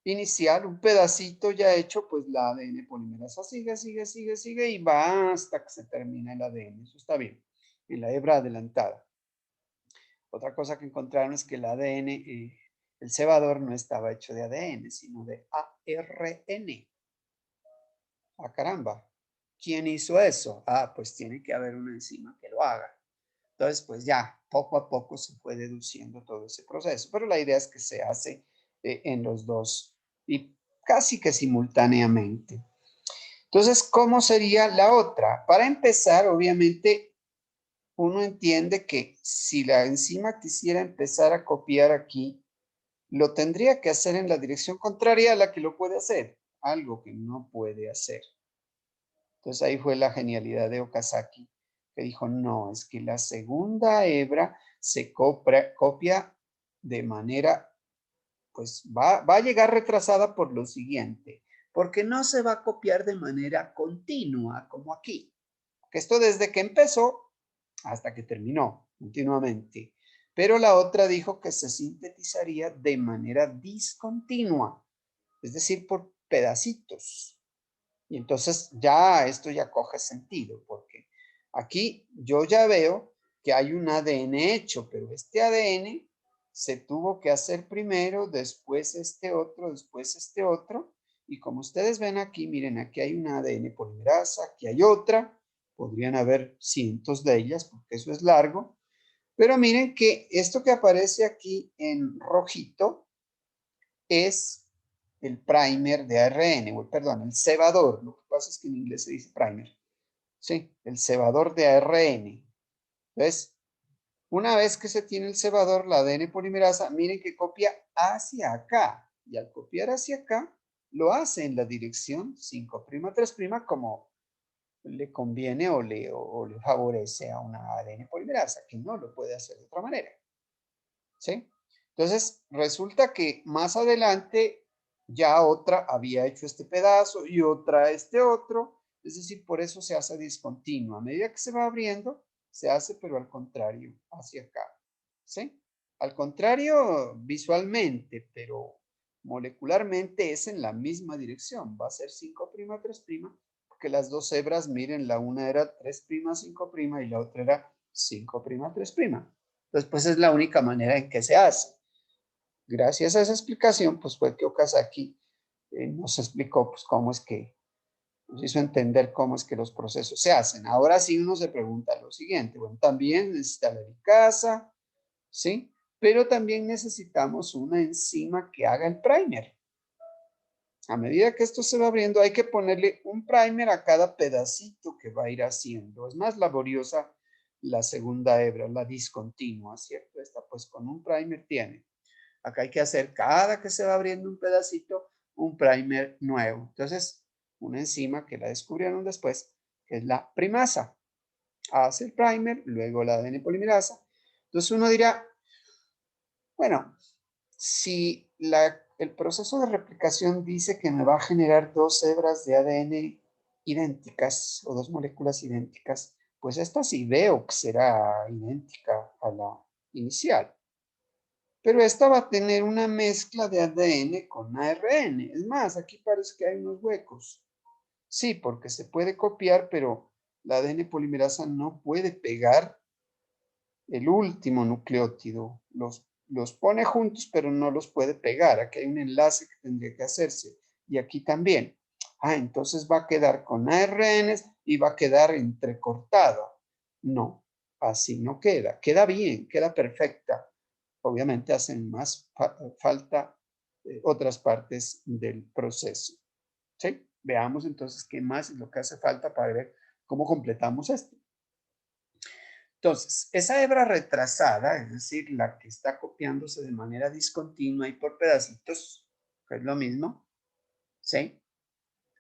[SPEAKER 1] inicial, un pedacito ya hecho, pues la ADN polimerasa sigue y va hasta que se termina el ADN. Eso está bien, en la hebra adelantada. Otra cosa que encontraron es que el ADN, el cebador no estaba hecho de ADN, sino de ARN. Caramba, ¿quién hizo eso? Pues tiene que haber una enzima que lo haga. Entonces, pues ya, poco a poco se fue deduciendo todo ese proceso, pero la idea es que se hace en los dos y casi que simultáneamente. Entonces, ¿cómo sería la otra? Para empezar, obviamente, uno entiende que si la enzima quisiera empezar a copiar aquí, lo tendría que hacer en la dirección contraria a la que lo puede hacer, algo que no puede hacer. Entonces ahí fue la genialidad de Okazaki, que dijo, no, es que la segunda hebra se copia de manera, pues va a llegar retrasada por lo siguiente, porque no se va a copiar de manera continua como aquí. Que esto desde que empezó hasta que terminó continuamente. Pero la otra dijo que se sintetizaría de manera discontinua, es decir, por pedacitos. Y entonces ya esto ya coge sentido, porque aquí yo ya veo que hay un ADN hecho, pero este ADN se tuvo que hacer primero, después este otro, y como ustedes ven aquí, miren, aquí hay una ADN polimerasa, aquí hay otra, podrían haber cientos de ellas, porque eso es largo, pero miren que esto que aparece aquí en rojito es el primer de ARN, o perdón, el cebador. Lo que pasa es que en inglés se dice primer. Sí, el cebador de ARN. Entonces, una vez que se tiene el cebador, la ADN polimerasa, miren que copia hacia acá. Y al copiar hacia acá, lo hace en la dirección 5' 3' como le conviene o le favorece a una ADN polimerasa, que no lo puede hacer de otra manera. ¿Sí? Entonces, resulta que más adelante ya otra había hecho este pedazo y otra este otro, es decir, por eso se hace discontinua. A medida que se va abriendo, se hace, pero al contrario, hacia acá. ¿Sí? Al contrario, visualmente, pero molecularmente es en la misma dirección. Va a ser 5', 3', porque las dos hebras, miren, la una era 3', 5' y la otra era 5', 3'. Entonces, pues es la única manera en que se hace. Gracias a esa explicación, pues fue que Okazaki nos explicó pues cómo es que, nos hizo entender cómo es que los procesos se hacen. Ahora sí uno se pregunta lo siguiente, bueno, también necesita la helicasa, ¿sí? Pero también necesitamos una enzima que haga el primer. A medida que esto se va abriendo, hay que ponerle un primer a cada pedacito que va a ir haciendo. Es más laboriosa la segunda hebra, la discontinua, ¿cierto? Esta pues con un primer tiene. Acá hay que hacer cada que se va abriendo un pedacito, un primer nuevo. Entonces, una enzima que la descubrieron después, que es la primasa. Hace el primer, luego la ADN polimerasa. Entonces uno dirá, bueno, si el proceso de replicación dice que me va a generar dos hebras de ADN idénticas o dos moléculas idénticas, pues esta sí veo que será idéntica a la inicial. Pero esta va a tener una mezcla de ADN con ARN. Es más, aquí parece que hay unos huecos. Sí, porque se puede copiar, pero la ADN polimerasa no puede pegar el último nucleótido. Los pone juntos, pero no los puede pegar. Aquí hay un enlace que tendría que hacerse. Y aquí también. Entonces va a quedar con ARNs y va a quedar entrecortada. No, así no queda. Queda bien, queda perfecta. Obviamente hacen más falta otras partes del proceso. ¿Sí? Veamos entonces qué más es lo que hace falta para ver cómo completamos esto. Entonces, esa hebra retrasada, es decir, la que está copiándose de manera discontinua y por pedacitos, que es lo mismo, ¿sí?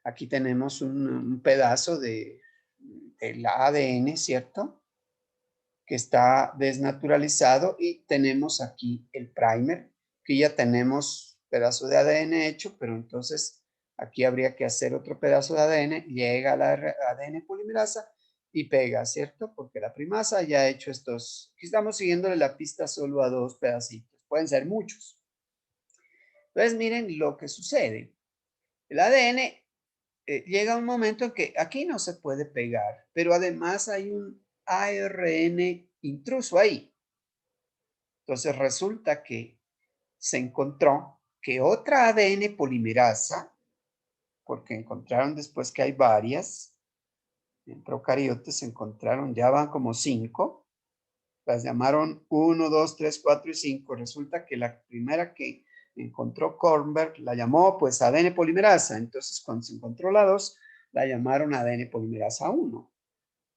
[SPEAKER 1] Aquí tenemos un pedazo de la ADN, ¿cierto? Que está desnaturalizado y tenemos aquí el primer, que ya tenemos pedazo de ADN hecho, pero entonces aquí habría que hacer otro pedazo de ADN, llega a la ADN polimerasa y pega, ¿cierto? Porque la primasa ya ha hecho estos, aquí estamos siguiéndole la pista solo a dos pedacitos, pueden ser muchos. Entonces miren lo que sucede. El ADN llega un momento en que aquí no se puede pegar, pero además hay un ARN intruso ahí. Entonces resulta que se encontró que otra ADN polimerasa, porque encontraron después que hay varias, en procariotes se encontraron, ya van como 5, las llamaron 1, 2, 3, 4 y 5. Resulta que la primera que encontró Kornberg la llamó pues ADN polimerasa, entonces cuando se encontró la 2, la llamaron ADN polimerasa 1.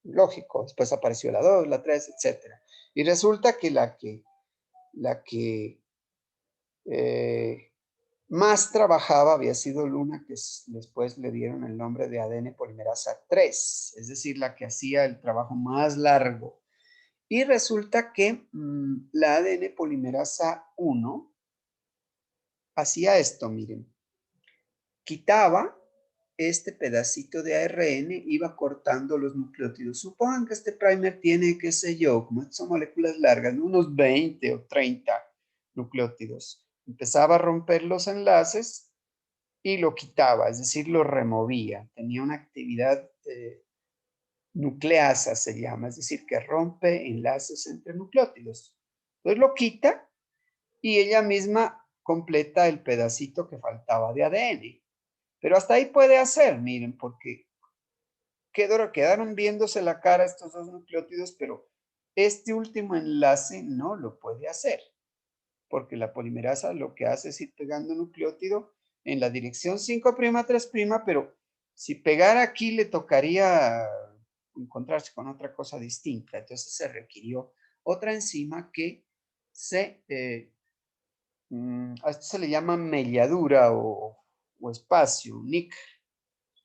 [SPEAKER 1] Lógico, después apareció la 2, la 3, etc. Y resulta que la que más trabajaba había sido Luna, que después le dieron el nombre de ADN polimerasa 3, es decir, la que hacía el trabajo más largo. Y resulta que la ADN polimerasa 1 hacía esto, miren, quitaba este pedacito de ARN, iba cortando los nucleótidos. Supongan que este primer tiene, qué sé yo, como son moléculas largas, unos 20 o 30 nucleótidos. Empezaba a romper los enlaces y lo quitaba, es decir, lo removía. Tenía una actividad nucleasa, se llama, es decir, que rompe enlaces entre nucleótidos. Entonces lo quita y ella misma completa el pedacito que faltaba de ADN. Pero hasta ahí puede hacer, miren, porque quedaron viéndose la cara estos dos nucleótidos, pero este último enlace no lo puede hacer, porque la polimerasa lo que hace es ir pegando nucleótido en la dirección 5'3', pero si pegara aquí le tocaría encontrarse con otra cosa distinta. Entonces se requirió otra enzima que a esto se le llama melladura o espacio, NIC,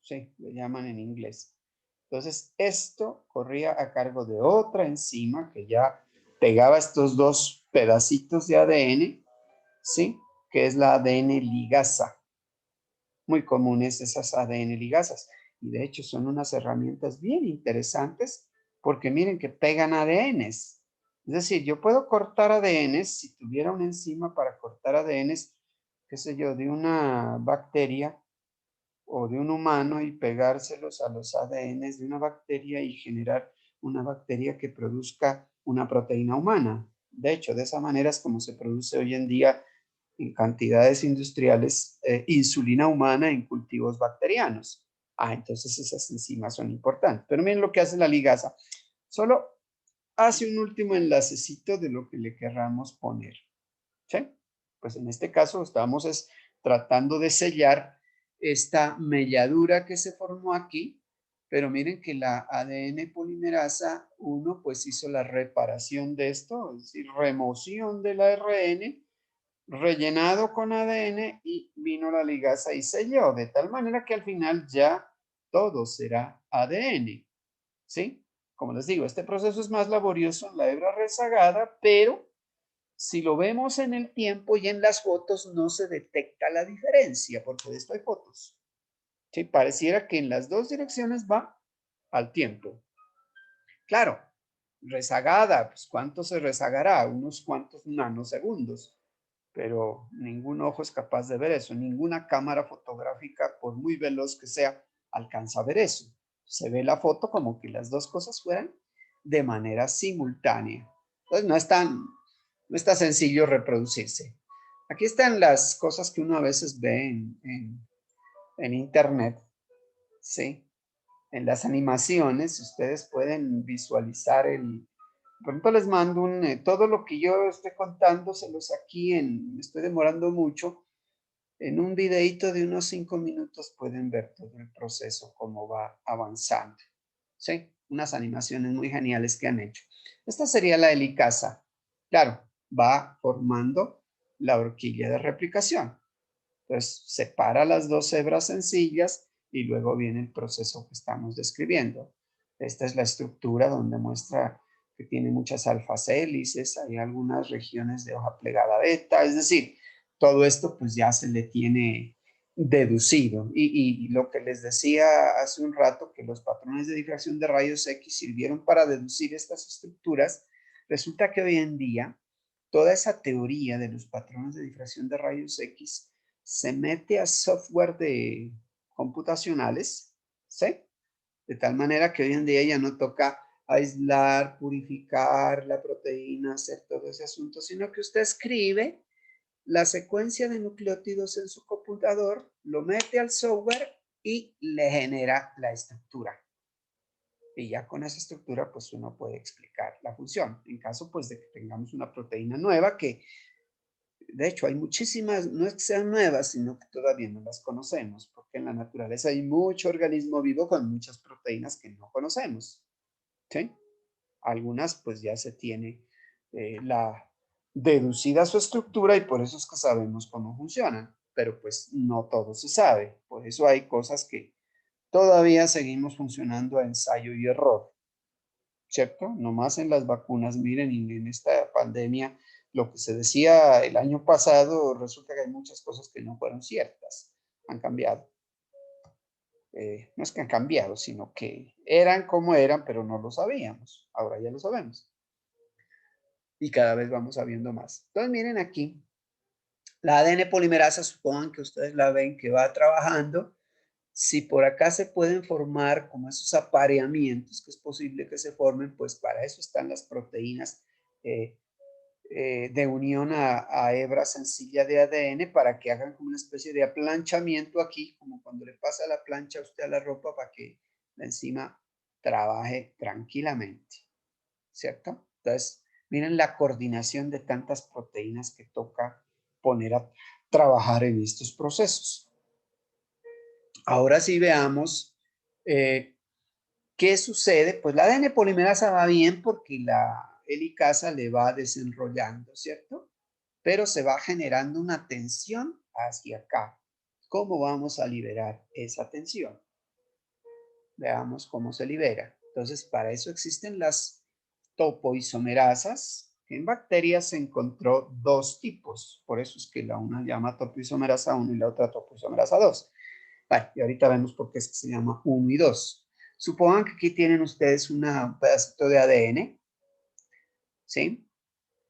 [SPEAKER 1] sí, le llaman en inglés. Entonces, esto corría a cargo de otra enzima que ya pegaba estos dos pedacitos de ADN, ¿sí? Que es la ADN ligasa. Muy comunes esas ADN ligasas. Y de hecho son unas herramientas bien interesantes porque miren que pegan ADNs. Es decir, yo puedo cortar ADNs, si tuviera una enzima para cortar ADNs, qué sé yo, de una bacteria o de un humano y pegárselos a los ADNs de una bacteria y generar una bacteria que produzca una proteína humana. De hecho, de esa manera es como se produce hoy en día en cantidades industriales insulina humana en cultivos bacterianos. Entonces esas enzimas son importantes. Pero miren lo que hace la ligasa. Solo hace un último enlacecito de lo que le querramos poner. ¿Sí? Pues en este caso estamos tratando de sellar esta melladura que se formó aquí, pero miren que la ADN polimerasa 1 pues hizo la reparación de esto, es decir, remoción del ARN, rellenado con ADN y vino la ligasa y selló, de tal manera que al final ya todo será ADN, ¿sí? Como les digo, este proceso es más laborioso en la hebra rezagada, pero si lo vemos en el tiempo y en las fotos no se detecta la diferencia, porque de esto hay fotos. ¿Sí? Pareciera que en las dos direcciones va al tiempo. Claro, rezagada, pues ¿cuánto se rezagará? Unos cuantos nanosegundos, pero ningún ojo es capaz de ver eso, ninguna cámara fotográfica, por muy veloz que sea, alcanza a ver eso. Se ve la foto como que las dos cosas fueran de manera simultánea. Entonces no está sencillo reproducirse. Aquí están las cosas que uno a veces ve en internet, ¿sí? En las animaciones, ustedes pueden visualizar por ejemplo, les mando todo lo que yo estoy contándoselos aquí, me estoy demorando mucho, en un videito de unos 5 minutos pueden ver todo el proceso, cómo va avanzando, ¿sí? Unas animaciones muy geniales que han hecho. Esta sería la helicasa. Claro, va formando la horquilla de replicación. Entonces, separa las dos hebras sencillas y luego viene el proceso que estamos describiendo. Esta es la estructura donde muestra que tiene muchas alfas hélices, hay algunas regiones de hoja plegada beta, es decir, todo esto pues ya se le tiene deducido. Y lo que les decía hace un rato, que los patrones de difracción de rayos X sirvieron para deducir estas estructuras, resulta que hoy en día toda esa teoría de los patrones de difracción de rayos X se mete a software de computacionales, ¿sí? De tal manera que hoy en día ya no toca aislar, purificar la proteína, hacer todo ese asunto, sino que usted escribe la secuencia de nucleótidos en su computador, lo mete al software y le genera la estructura. Y ya con esa estructura, pues uno puede explicar la función. En caso, pues, de que tengamos una proteína nueva que de hecho, hay muchísimas, no es que sean nuevas, sino que todavía no las conocemos, porque en la naturaleza hay mucho organismo vivo con muchas proteínas que no conocemos. ¿Sí? Algunas pues ya se tiene la deducida su estructura y por eso es que sabemos cómo funcionan, pero pues no todo se sabe. Por eso hay cosas que todavía seguimos funcionando a ensayo y error. ¿Cierto? Nomás en las vacunas, miren, y en esta pandemia, lo que se decía el año pasado, resulta que hay muchas cosas que no fueron ciertas, han cambiado. No es que han cambiado, sino que eran como eran, pero no lo sabíamos. Ahora ya lo sabemos. Y cada vez vamos sabiendo más. Entonces, miren aquí, La ADN polimerasa, supongan que ustedes la ven que va trabajando. Si por acá se pueden formar como esos apareamientos, que es posible que se formen, pues para eso están las proteínas de unión a hebra sencilla de ADN, para que hagan como una especie de aplanchamiento aquí, como cuando le pasa la plancha a usted a la ropa, para que la enzima trabaje tranquilamente, ¿cierto? Entonces, miren la coordinación de tantas proteínas que toca poner a trabajar en estos procesos. Ahora sí veamos qué sucede. Pues la ADN polimerasa va bien porque la helicasa le va desenrollando, ¿cierto? Pero se va generando una tensión hacia acá. ¿Cómo vamos a liberar esa tensión? Veamos cómo se libera. Entonces, para eso existen las topoisomerasas. En bacterias se encontró dos tipos. Por eso es que la una llama topoisomerasa 1 y la otra topoisomerasa 2. Vale, y ahorita vemos por qué es que se llama 1 y 2. Supongan que aquí tienen ustedes un pedacito de ADN, ¿sí?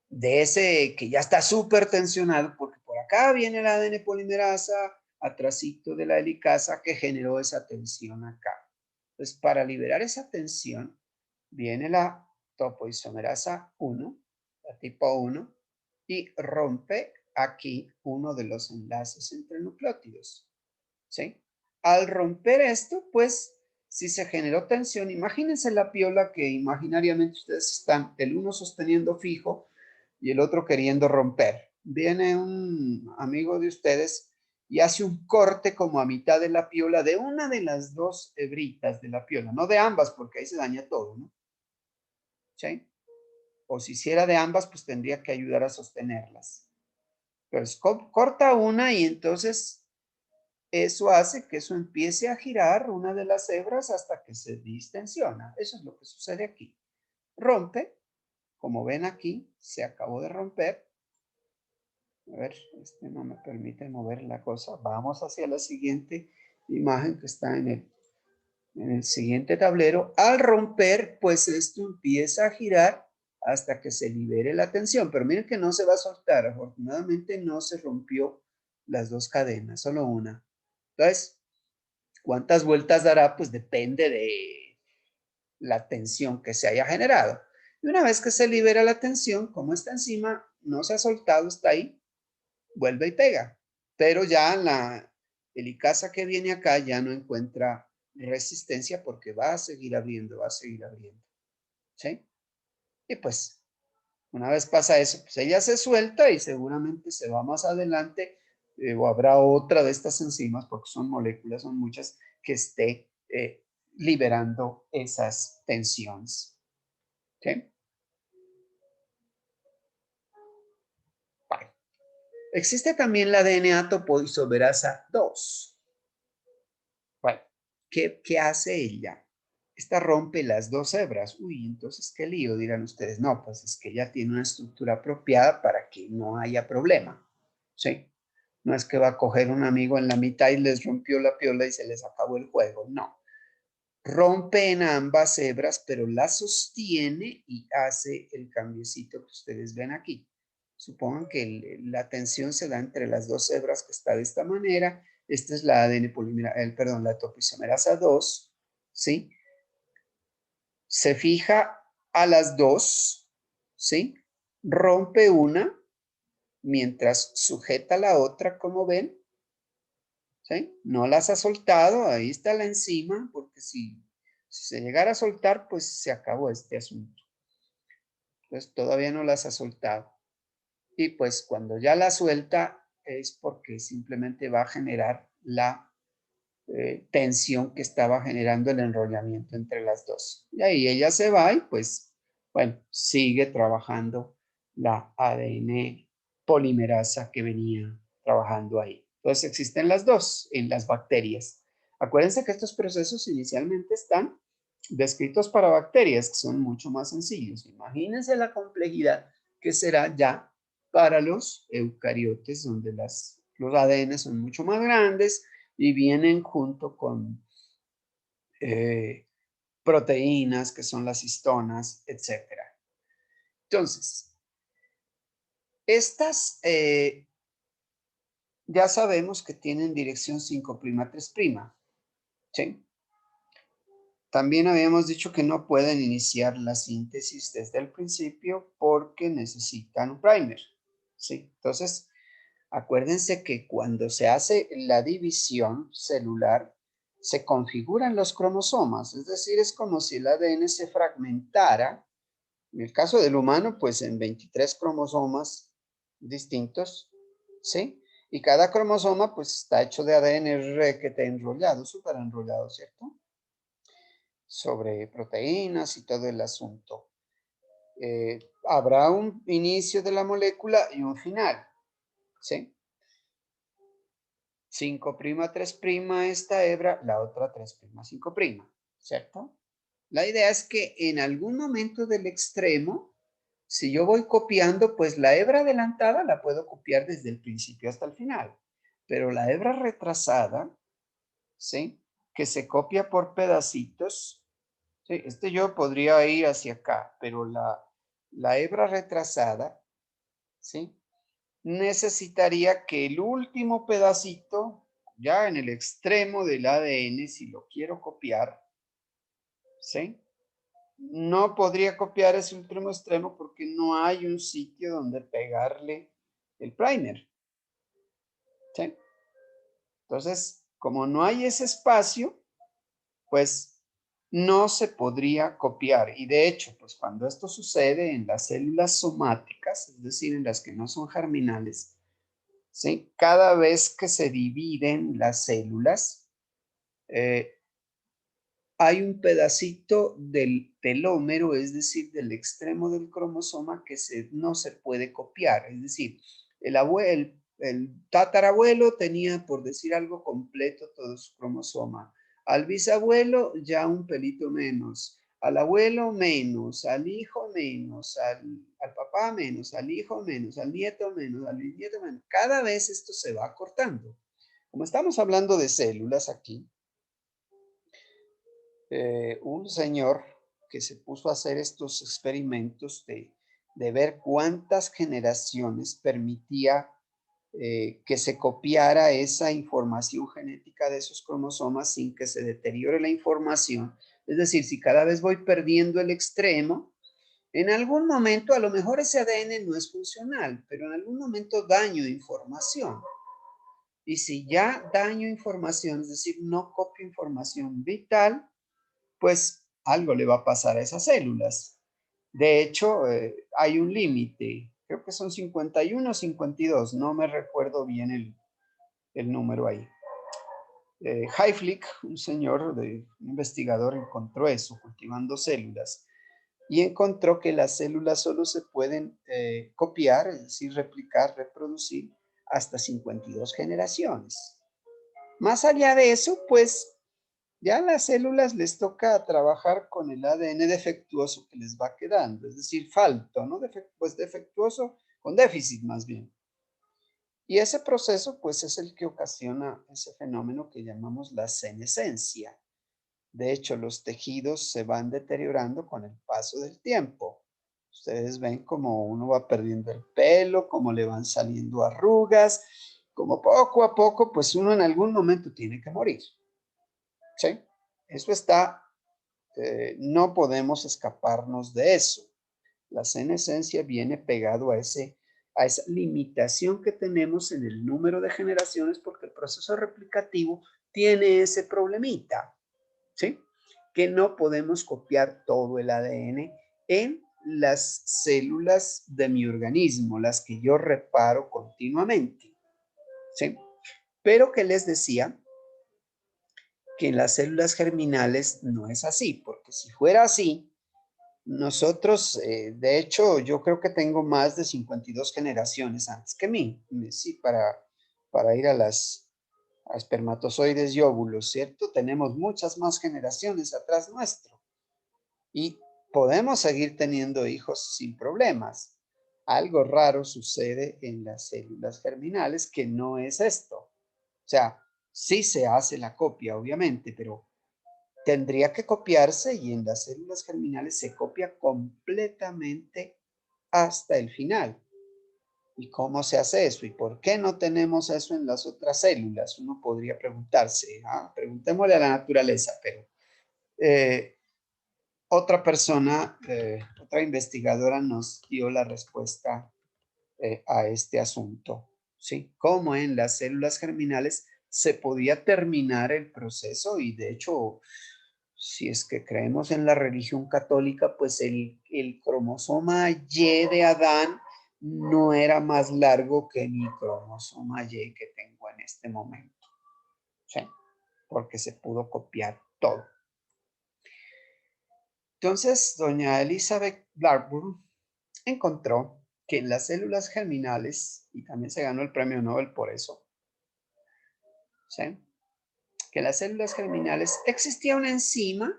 [SPEAKER 1] De ese que ya está súper tensionado, porque por acá viene el ADN polimerasa, atrásito de la helicasa que generó esa tensión acá. Entonces, para liberar esa tensión, viene la topoisomerasa 1, la tipo 1, y rompe aquí uno de los enlaces entre nucleótidos, ¿sí? Al romper esto, pues, si se generó tensión, imagínense la piola que imaginariamente ustedes están, el uno sosteniendo fijo y el otro queriendo romper. Viene un amigo de ustedes y hace un corte como a mitad de la piola de una de las dos hebritas de la piola, no de ambas, porque ahí se daña todo, ¿no? ¿Sí? O si hiciera de ambas, pues tendría que ayudar a sostenerlas. Pero corta una y entonces eso hace que eso empiece a girar una de las hebras hasta que se distensiona. Eso es lo que sucede aquí. Rompe, como ven aquí, se acabó de romper. A ver, este no me permite mover la cosa. Vamos hacia la siguiente imagen que está en el siguiente tablero. Al romper, pues esto empieza a girar hasta que se libere la tensión. Pero miren que no se va a soltar. Afortunadamente no se rompió las dos cadenas, solo una. Entonces, ¿cuántas vueltas dará? Pues depende de la tensión que se haya generado. Y una vez que se libera la tensión, como esta enzima no se ha soltado, está ahí, vuelve y pega. Pero ya la helicasa que viene acá ya no encuentra resistencia porque va a seguir abriendo, va a seguir abriendo. ¿Sí? Y pues, una vez pasa eso, pues ella se suelta y seguramente se va más adelante o habrá otra de estas enzimas, porque son moléculas, son muchas, que esté liberando esas tensiones. ¿Sí? Vale. Existe también la DNA topoisomerasa 2. Bueno, ¿qué hace ella? Esta rompe las dos hebras. Uy, entonces, ¿qué lío? Dirán ustedes. No, pues es que ella tiene una estructura apropiada para que no haya problema. ¿Sí? No es que va a coger un amigo en la mitad y les rompió la piola y se les acabó el juego. No. Rompe en ambas hebras, pero la sostiene y hace el cambiecito que ustedes ven aquí. Supongan que la tensión se da entre las dos hebras que está de esta manera. Esta es la ADN polimerasa, la topoisomerasa 2, ¿sí? Se fija a las dos, ¿sí? Rompe una mientras sujeta la otra, como ven, ¿sí? No las ha soltado, ahí está la enzima, porque si se llegara a soltar, pues se acabó este asunto. Entonces todavía no las ha soltado. Y pues cuando ya la suelta es porque simplemente va a generar la tensión que estaba generando el enrollamiento entre las dos. Y ahí ella se va y pues, bueno, sigue trabajando la ADN polimerasa que venía trabajando ahí. Entonces existen las dos en las bacterias. Acuérdense que estos procesos inicialmente están descritos para bacterias, que son mucho más sencillos. Imagínense la complejidad que será ya para los eucariotes, donde los ADN son mucho más grandes y vienen junto con proteínas, que son las histonas, etc. Entonces, estas ya sabemos que tienen dirección 5', 3'. ¿Sí? También habíamos dicho que no pueden iniciar la síntesis desde el principio porque necesitan un primer. ¿Sí? Entonces, acuérdense que cuando se hace la división celular, se configuran los cromosomas, es decir, es como si el ADN se fragmentara, en el caso del humano, pues en 23 cromosomas distintos, ¿sí? Y cada cromosoma, pues está hecho de ADN requete enrollado, súper enrollado, ¿cierto? Sobre proteínas y todo el asunto. Habrá un inicio de la molécula y un final, ¿sí? 5', 3' esta hebra, la otra 3', 5', ¿cierto? La idea es que en algún momento del extremo, si yo voy copiando, pues la hebra adelantada la puedo copiar desde el principio hasta el final, pero la hebra retrasada, ¿sí? Que se copia por pedacitos, ¿sí? Yo podría ir hacia acá, pero la hebra retrasada, ¿sí? Necesitaría que el último pedacito, ya en el extremo del ADN, si lo quiero copiar, ¿sí? No podría copiar ese último extremo porque no hay un sitio donde pegarle el primer, ¿sí? Entonces, como no hay ese espacio, pues no se podría copiar. Y de hecho, pues cuando esto sucede en las células somáticas, es decir, en las que no son germinales, ¿sí? Cada vez que se dividen las células, hay un pedacito del telómero, es decir, del extremo del cromosoma que no se puede copiar. Es decir, el tatarabuelo tenía, por decir algo, completo todo su cromosoma. Al bisabuelo ya un pelito menos, al abuelo menos, al hijo menos, al papá menos, al hijo menos, al nieto menos, al bisnieto menos. Cada vez esto se va cortando. Como estamos hablando de células aquí, un señor que se puso a hacer estos experimentos de ver cuántas generaciones permitía que se copiara esa información genética de esos cromosomas sin que se deteriore la información. Es decir, si cada vez voy perdiendo el extremo, en algún momento, a lo mejor ese ADN no es funcional, pero en algún momento daño información. Y si ya daño información, es decir, no copio información vital, pues algo le va a pasar a esas células. De hecho, hay un límite, creo que son 51 o 52, no me recuerdo bien el número ahí. Hayflick, un señor, un investigador, encontró eso, cultivando células, y encontró que las células solo se pueden copiar, es decir, replicar, reproducir, hasta 52 generaciones. Más allá de eso, pues ya a las células les toca trabajar con el ADN defectuoso que les va quedando, es decir, falto, ¿no? Pues defectuoso con déficit más bien. Y ese proceso, pues, es el que ocasiona ese fenómeno que llamamos la senescencia. De hecho, los tejidos se van deteriorando con el paso del tiempo. Ustedes ven como uno va perdiendo el pelo, cómo le van saliendo arrugas, como poco a poco, pues uno en algún momento tiene que morir. ¿Sí? Eso está, no podemos escaparnos de eso. La senescencia viene pegado a esa limitación que tenemos en el número de generaciones porque el proceso replicativo tiene ese problemita, ¿sí? Que no podemos copiar todo el ADN en las células de mi organismo, las que yo reparo continuamente, ¿sí? Pero que les decía que en las células germinales no es así, porque si fuera así, nosotros, de hecho, yo creo que tengo más de 52 generaciones antes que mí, sí, para ir a espermatozoides y óvulos, ¿cierto? Tenemos muchas más generaciones atrás nuestro y podemos seguir teniendo hijos sin problemas. Algo raro sucede en las células germinales que no es esto. O sea, sí se hace la copia, obviamente, pero tendría que copiarse y en las células germinales se copia completamente hasta el final. ¿Y cómo se hace eso? ¿Y por qué no tenemos eso en las otras células? Uno podría preguntarse. Preguntémosle a la naturaleza, pero otra persona, otra investigadora nos dio la respuesta a este asunto, ¿sí? Cómo en las células germinales se podía terminar el proceso y de hecho, si es que creemos en la religión católica, pues el cromosoma Y de Adán no era más largo que mi cromosoma Y que tengo en este momento, ¿sí? Porque se pudo copiar todo. Entonces, doña Elizabeth Blackburn encontró que en las células germinales, y también se ganó el premio Nobel por eso, ¿sí? Que en las células germinales existía una enzima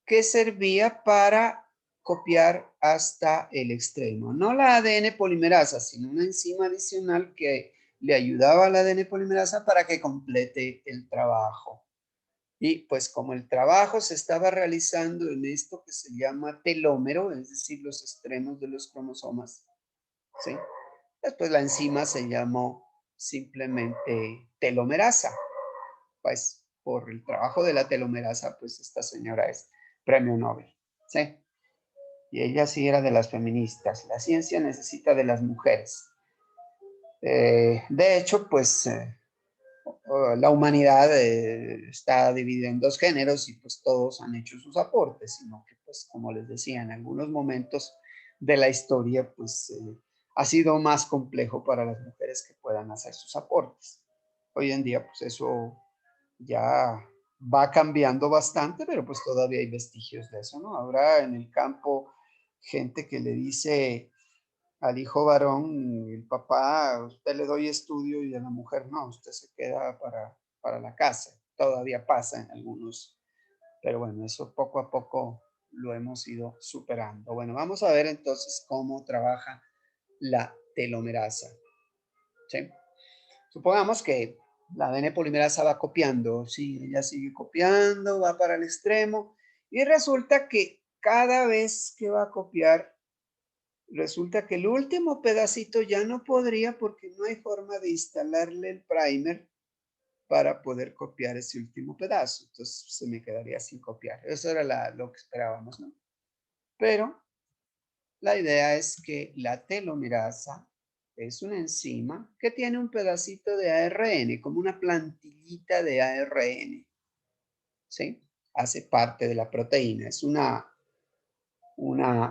[SPEAKER 1] que servía para copiar hasta el extremo. No la ADN polimerasa, sino una enzima adicional que le ayudaba a la ADN polimerasa para que complete el trabajo. Y pues como el trabajo se estaba realizando en esto que se llama telómero, es decir, los extremos de los cromosomas, ¿sí? Después la enzima se llamó simplemente telomerasa. Pues por el trabajo de la telomerasa, pues esta señora es premio Nobel, ¿sí? Y ella sí era de las feministas. La ciencia necesita de las mujeres. De hecho, pues la humanidad está dividida en dos géneros y pues todos han hecho sus aportes, sino que pues como les decía, en algunos momentos de la historia pues ha sido más complejo para las mujeres que puedan hacer sus aportes. Hoy en día pues eso ya va cambiando bastante, pero pues todavía hay vestigios de eso, ¿no? Habrá en el campo gente que le dice al hijo varón, el papá, usted le doy estudio y a la mujer no, usted se queda para la casa. Todavía pasa en algunos, pero bueno, eso poco a poco lo hemos ido superando. Bueno, vamos a ver entonces cómo trabaja la telomerasa. ¿Sí? Supongamos que la ADN polimerasa va copiando, sí, ella sigue copiando, va para el extremo y resulta que cada vez que va a copiar resulta que el último pedacito ya no podría porque no hay forma de instalarle el primer para poder copiar ese último pedazo. Entonces se me quedaría sin copiar. Eso era lo que esperábamos, ¿no? Pero la idea es que la telomerasa es una enzima que tiene un pedacito de ARN, como una plantillita de ARN, ¿sí? Hace parte de la proteína, es una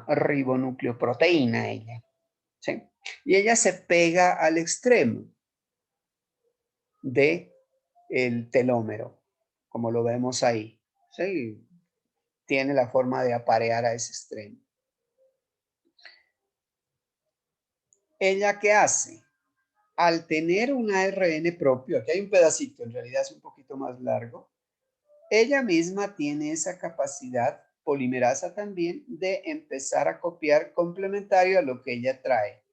[SPEAKER 1] ribonucleoproteína ella. ¿Sí? Y ella se pega al extremo de el telómero, como lo vemos ahí. ¿Sí? Tiene la forma de aparear a ese extremo. ¿Ella qué hace? Al tener un ARN propio, aquí hay un pedacito, en realidad es un poquito más largo, ella misma tiene esa capacidad, polimerasa también, de empezar a copiar complementario a lo que ella trae.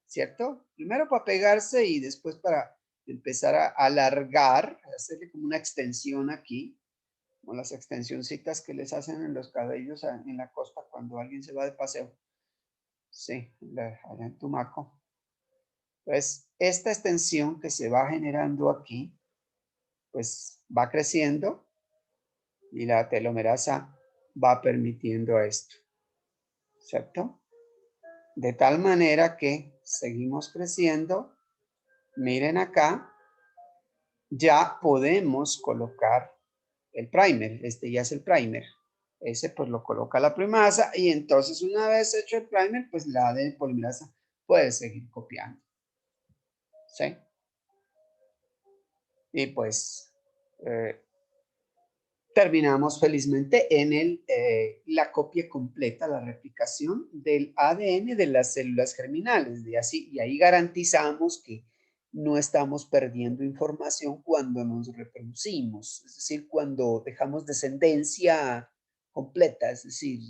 [SPEAKER 1] ¿Cierto? Primero para pegarse y después para empezar a alargar, hacerle como una extensión aquí, como las extensioncitas que les hacen en los cabellos en la costa cuando alguien se va de paseo. Sí, allá en Tumaco. Entonces, esta extensión que se va generando aquí, pues va creciendo y la telomerasa va permitiendo esto, ¿cierto? De tal manera que seguimos creciendo. Miren acá, ya podemos colocar el primer. Este ya es el primer. Ese pues lo coloca la primasa y entonces una vez hecho el primer, pues la ADN polimerasa puede seguir copiando. ¿Sí? Y pues terminamos felizmente en la copia completa, la replicación del ADN de las células germinales. Y ahí garantizamos que no estamos perdiendo información cuando nos reproducimos, es decir, cuando dejamos descendencia completa, es decir,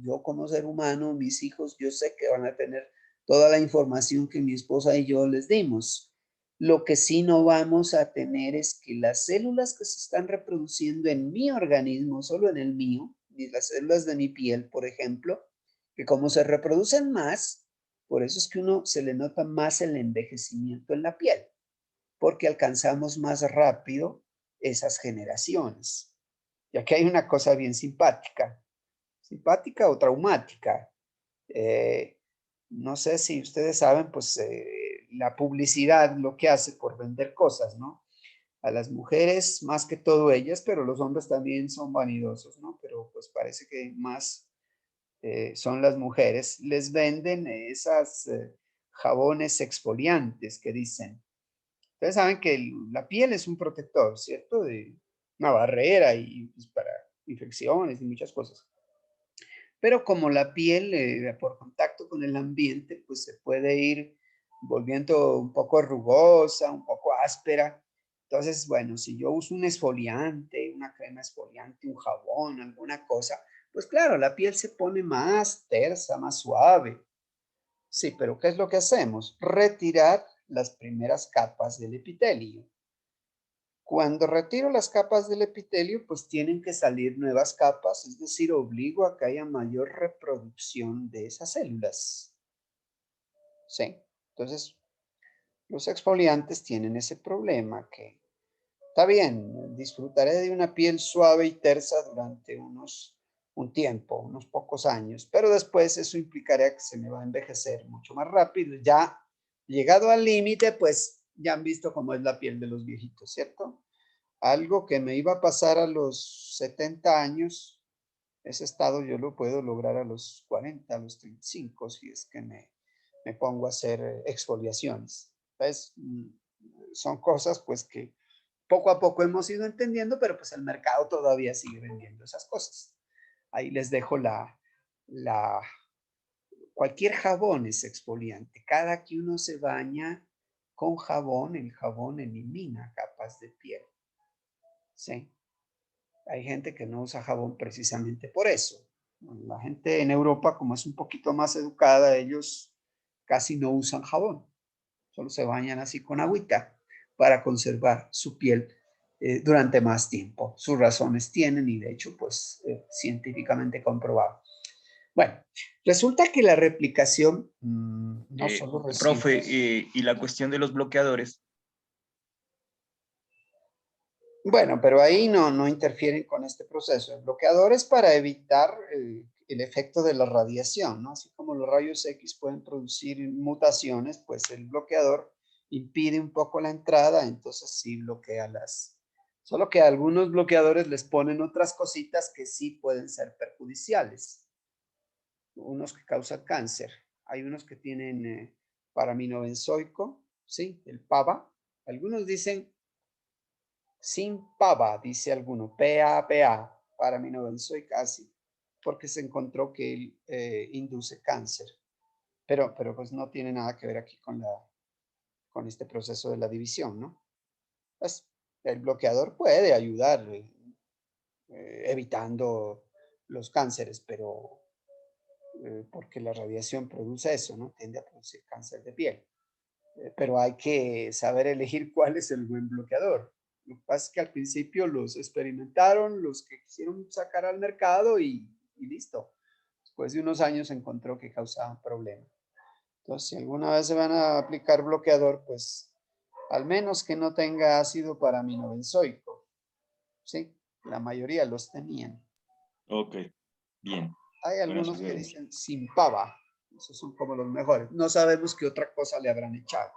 [SPEAKER 1] yo como ser humano, mis hijos, yo sé que van a tener toda la información que mi esposa y yo les dimos. Lo que sí no vamos a tener es que las células que se están reproduciendo en mi organismo, solo en el mío, las células de mi piel, por ejemplo, que como se reproducen más, Por eso es que uno se le nota más el envejecimiento en la piel, porque alcanzamos más rápido esas generaciones. Y aquí hay una cosa bien simpática, simpática o traumática. Eh, no sé si ustedes saben, pues la publicidad lo que hace por vender cosas, ¿no? A las mujeres, más que todo ellas, pero los hombres también son vanidosos, ¿no? Pero pues parece que más son las mujeres, les venden esas jabones exfoliantes que dicen. Ustedes saben que la piel es un protector, ¿cierto? De una barrera y pues, para infecciones y muchas cosas. Pero como la piel, por contacto con el ambiente, pues se puede ir volviendo un poco rugosa, un poco áspera. Entonces, bueno, si yo uso un exfoliante, una crema exfoliante, un jabón, alguna cosa, pues claro, la piel se pone más tersa, más suave. Sí, pero ¿qué es lo que hacemos? Retirar las primeras capas del epitelio. Cuando retiro las capas del epitelio, pues tienen que salir nuevas capas, es decir, obligo a que haya mayor reproducción de esas células. Sí, entonces los exfoliantes tienen ese problema que está bien, disfrutaré de una piel suave y tersa durante un tiempo, unos pocos años, pero después eso implicaría que se me va a envejecer mucho más rápido. Ya llegado al límite, pues ya han visto cómo es la piel de los viejitos, ¿cierto? Algo que me iba a pasar a los 70 años, ese estado yo lo puedo lograr a los 40, a los 35, si es que me pongo a hacer exfoliaciones. Entonces, son cosas pues que poco a poco hemos ido entendiendo, pero pues el mercado todavía sigue vendiendo esas cosas. Ahí les dejo la cualquier jabón es exfoliante. Cada que uno se baña con jabón, el jabón elimina capas de piel. ¿Sí? Hay gente que no usa jabón precisamente por eso. La gente en Europa, como es un poquito más educada, ellos casi no usan jabón. Solo se bañan así con agüita para conservar su piel durante más tiempo. Sus razones tienen y de hecho, pues científicamente comprobado. Bueno, resulta que la replicación no solo
[SPEAKER 2] Profe,
[SPEAKER 1] recibe.
[SPEAKER 2] y la cuestión de los bloqueadores.
[SPEAKER 1] Bueno, pero ahí no interfieren con este proceso. El bloqueador es para evitar el efecto de la radiación, ¿no? Así como los rayos X pueden producir mutaciones, pues el bloqueador impide un poco la entrada, entonces sí bloquea las. Solo que a algunos bloqueadores les ponen otras cositas que sí pueden ser perjudiciales. Unos que causan cáncer. Hay unos que tienen paraminobenzoico, ¿sí? El PABA. Algunos dicen sin pava, dice alguno, PAPA, paraminobenzoic acid, porque se encontró que él induce cáncer. Pero pues no tiene nada que ver aquí con este proceso de la división, ¿no? Pues el bloqueador puede ayudar evitando los cánceres, pero porque la radiación produce eso, ¿no? Tiende a producir cáncer de piel. Pero hay que saber elegir cuál es el buen bloqueador. Lo que pasa es que al principio los experimentaron, los que quisieron sacar al mercado y listo. Después de unos años se encontró que causaban problemas. Entonces, si alguna vez se van a aplicar bloqueador, pues al menos que no tenga ácido paraminobenzoico. ¿Sí? La mayoría los tenían.
[SPEAKER 2] Ok, bien.
[SPEAKER 1] Hay
[SPEAKER 2] Buena
[SPEAKER 1] algunos que
[SPEAKER 2] sugerencia.
[SPEAKER 1] dicen sin pava. Esos son como los mejores. No sabemos qué otra cosa le habrán echado,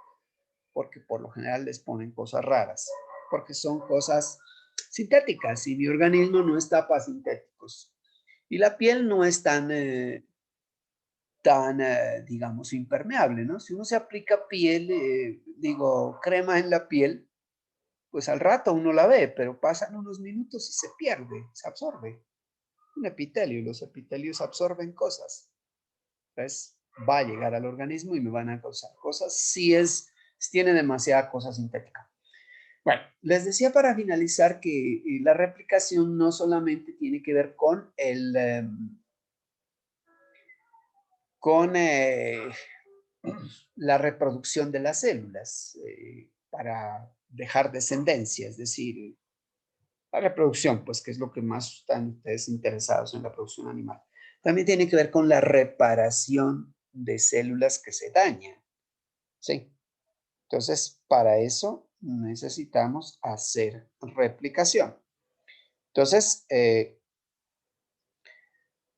[SPEAKER 1] porque por lo general les ponen cosas raras, porque son cosas sintéticas y mi organismo no está para sintéticos. Y la piel no es tan digamos, impermeable, ¿no? Si uno se aplica piel, crema en la piel, pues al rato uno la ve, pero pasan unos minutos y se pierde, se absorbe. Un epitelio, los epitelios absorben cosas. Entonces, va a llegar al organismo y me van a causar cosas si tiene demasiada cosa sintética. Bueno, les decía para finalizar que la replicación no solamente tiene que ver con la reproducción de las células para dejar descendencia, es decir, la reproducción, pues que es lo que más están ustedes interesados en la producción animal. También tiene que ver con la reparación de células que se dañan, ¿sí? Entonces, para eso necesitamos hacer replicación. Entonces,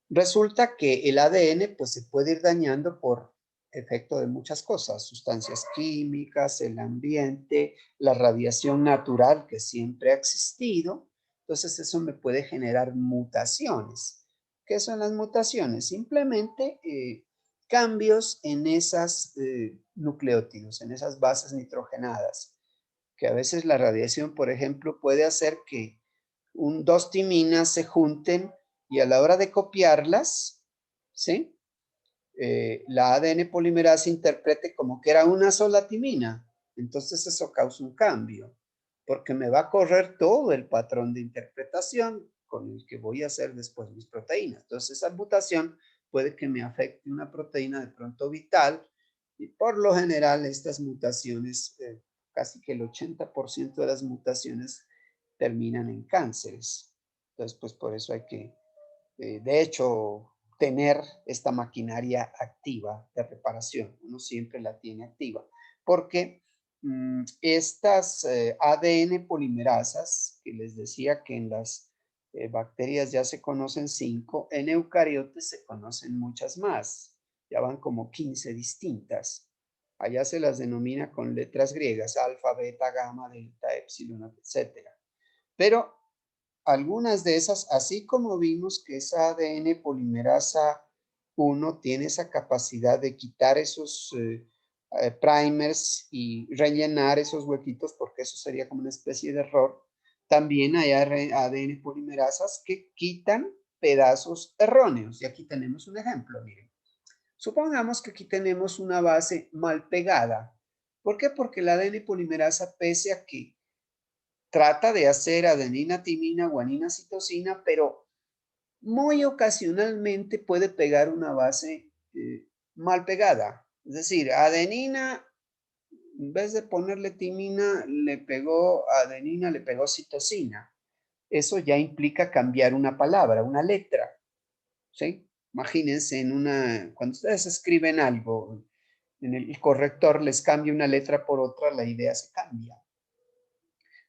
[SPEAKER 1] resulta que el ADN pues, se puede ir dañando por efecto de muchas cosas, sustancias químicas, el ambiente, la radiación natural que siempre ha existido. Entonces, eso me puede generar mutaciones. ¿Qué son las mutaciones? Simplemente cambios en esas nucleótidos, en esas bases nitrogenadas, que a veces la radiación, por ejemplo, puede hacer que dos timinas se junten y a la hora de copiarlas, ¿sí? La ADN polimerasa interprete como que era una sola timina. Entonces eso causa un cambio, porque me va a correr todo el patrón de interpretación con el que voy a hacer después mis proteínas. Entonces esa mutación puede que me afecte una proteína de pronto vital y por lo general estas mutaciones, casi que el 80% de las mutaciones terminan en cánceres. Entonces, pues por eso hay que, de hecho, tener esta maquinaria activa de reparación. Uno siempre la tiene activa, porque estas ADN polimerasas, que les decía que en las bacterias ya se conocen 5, en eucariotes se conocen muchas más, ya van como 15 distintas. Allá se las denomina con letras griegas, alfa, beta, gamma, delta, epsilon, etcétera. Pero algunas de esas, así como vimos que esa ADN polimerasa 1 tiene esa capacidad de quitar esos primers y rellenar esos huequitos, porque eso sería como una especie de error, también hay ADN polimerasas que quitan pedazos erróneos. Y aquí tenemos un ejemplo, miren. Supongamos que aquí tenemos una base mal pegada. ¿Por qué? Porque la ADN polimerasa, pese a que trata de hacer adenina, timina, guanina, citosina, pero muy ocasionalmente puede pegar una base mal pegada. Es decir, adenina, en vez de ponerle timina, le pegó adenina, le pegó citosina. Eso ya implica cambiar una palabra, una letra, ¿sí? Imagínense cuando ustedes escriben algo, en el corrector les cambia una letra por otra, la idea se cambia.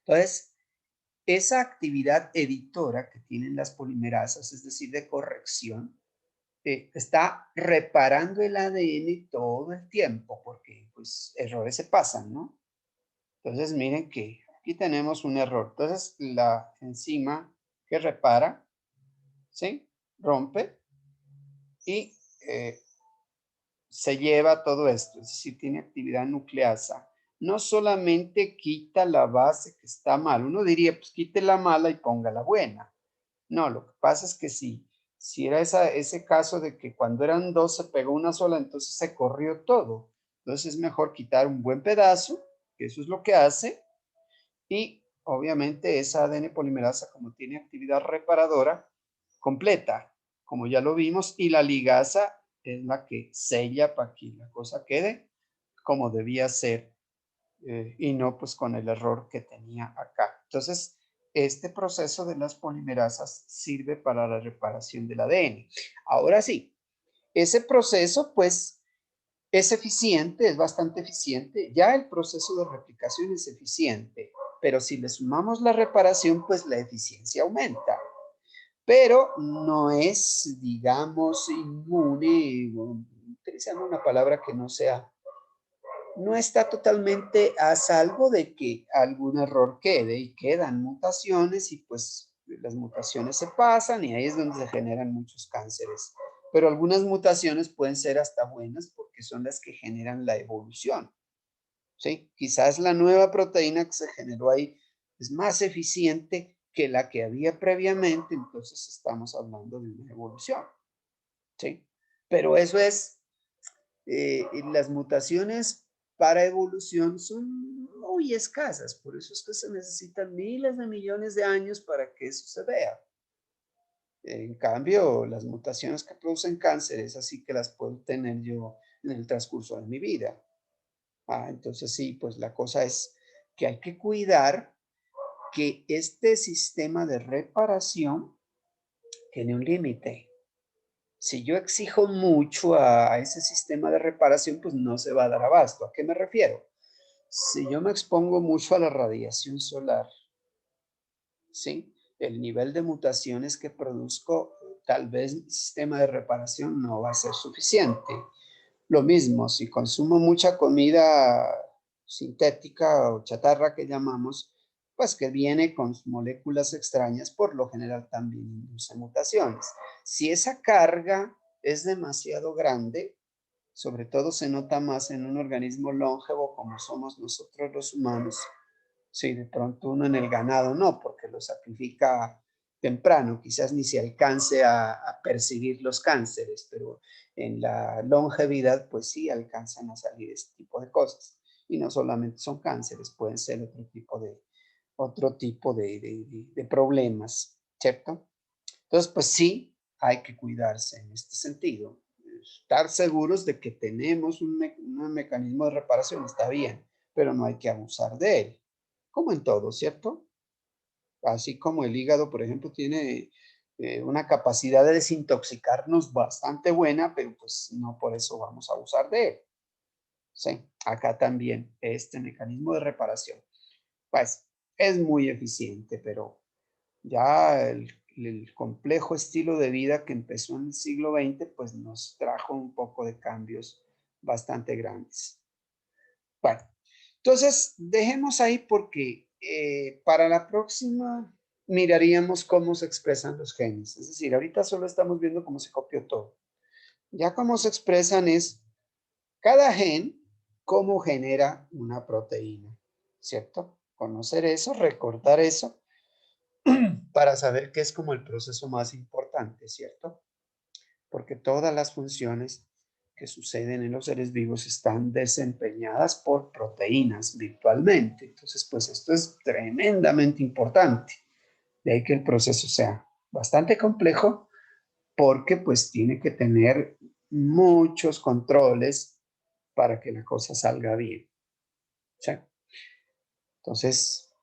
[SPEAKER 1] Entonces, esa actividad editora que tienen las polimerasas, es decir, de corrección, está reparando el ADN todo el tiempo, porque pues errores se pasan, ¿no? Entonces miren que aquí tenemos un error. Entonces la enzima que repara, ¿sí? Rompe y se lleva todo esto, es decir, tiene actividad nucleasa. No solamente quita la base que está mal, uno diría, pues quite la mala y ponga la buena. No, lo que pasa es que si era ese caso de que cuando eran dos se pegó una sola, entonces se corrió todo. Entonces es mejor quitar un buen pedazo, que eso es lo que hace, y obviamente esa ADN polimerasa, como tiene actividad reparadora, completa, como ya lo vimos, y la ligasa es la que sella para que la cosa quede como debía ser y no pues con el error que tenía acá. Entonces, este proceso de las polimerasas sirve para la reparación del ADN. Ahora sí, ese proceso pues es eficiente, es bastante eficiente. Ya el proceso de replicación es eficiente, pero si le sumamos la reparación, pues la eficiencia aumenta. Pero no es, digamos, inmune, utilizando una palabra que no sea, no está totalmente a salvo de que algún error quede y quedan mutaciones y pues las mutaciones se pasan y ahí es donde se generan muchos cánceres. Pero algunas mutaciones pueden ser hasta buenas porque son las que generan la evolución. ¿Sí? Quizás la nueva proteína que se generó ahí es más eficiente que la que había previamente, entonces estamos hablando de una evolución. ¿Sí? Pero eso es, las mutaciones para evolución son muy escasas, por eso es que se necesitan miles de millones de años para que eso se vea. En cambio, las mutaciones que producen cánceres, así que las puedo tener yo en el transcurso de mi vida. Entonces sí, pues la cosa es que hay que cuidar que este sistema de reparación tiene un límite, Si yo exijo mucho a ese sistema de reparación, pues no se va a dar abasto. ¿A qué me refiero? Si yo me expongo mucho a la radiación solar, ¿sí? El nivel de mutaciones que produzco, tal vez el sistema de reparación no va a ser suficiente. Lo mismo, si consumo mucha comida sintética o chatarra que llamamos, pues que viene con moléculas extrañas, por lo general también induce mutaciones. Si esa carga es demasiado grande, sobre todo se nota más en un organismo longevo como somos nosotros los humanos. Sí, de pronto uno en el ganado no, porque lo sacrifica temprano, quizás ni se alcance a percibir los cánceres, pero en la longevidad pues sí alcanzan a salir este tipo de cosas. Y no solamente son cánceres, pueden ser otro tipo de problemas, ¿cierto? Entonces pues sí hay que cuidarse en este sentido. Estar seguros de que tenemos un mecanismo de reparación está bien, pero no hay que abusar de él como en todo, ¿cierto? Así como el hígado, por ejemplo, tiene una capacidad de desintoxicarnos bastante buena, pero pues no por eso vamos a abusar de él. Sí, acá también este mecanismo de reparación, pues es muy eficiente, pero ya el complejo estilo de vida que empezó en el siglo XX, pues nos trajo un poco de cambios bastante grandes. Bueno, entonces dejemos ahí porque para la próxima miraríamos cómo se expresan los genes. Es decir, ahorita solo estamos viendo cómo se copió todo. Ya cómo se expresan es cada gen, cómo genera una proteína, ¿cierto? Conocer eso, recordar eso, para saber qué es como el proceso más importante, ¿cierto? Porque todas las funciones que suceden en los seres vivos están desempeñadas por proteínas virtualmente. Entonces, pues esto es tremendamente importante. De ahí que el proceso sea bastante complejo porque pues tiene que tener muchos controles para que la cosa salga bien. ¿Sí? Entonces,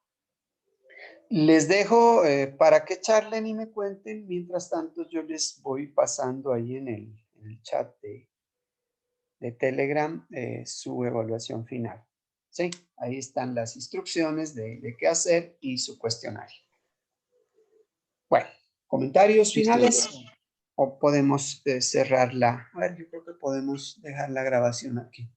[SPEAKER 1] les dejo para que charlen y me cuenten. Mientras tanto, yo les voy pasando ahí en el chat de Telegram su evaluación final. Sí, ahí están las instrucciones de qué hacer y su cuestionario. Bueno, comentarios finales o podemos cerrarla. A ver, yo creo que podemos dejar la grabación aquí.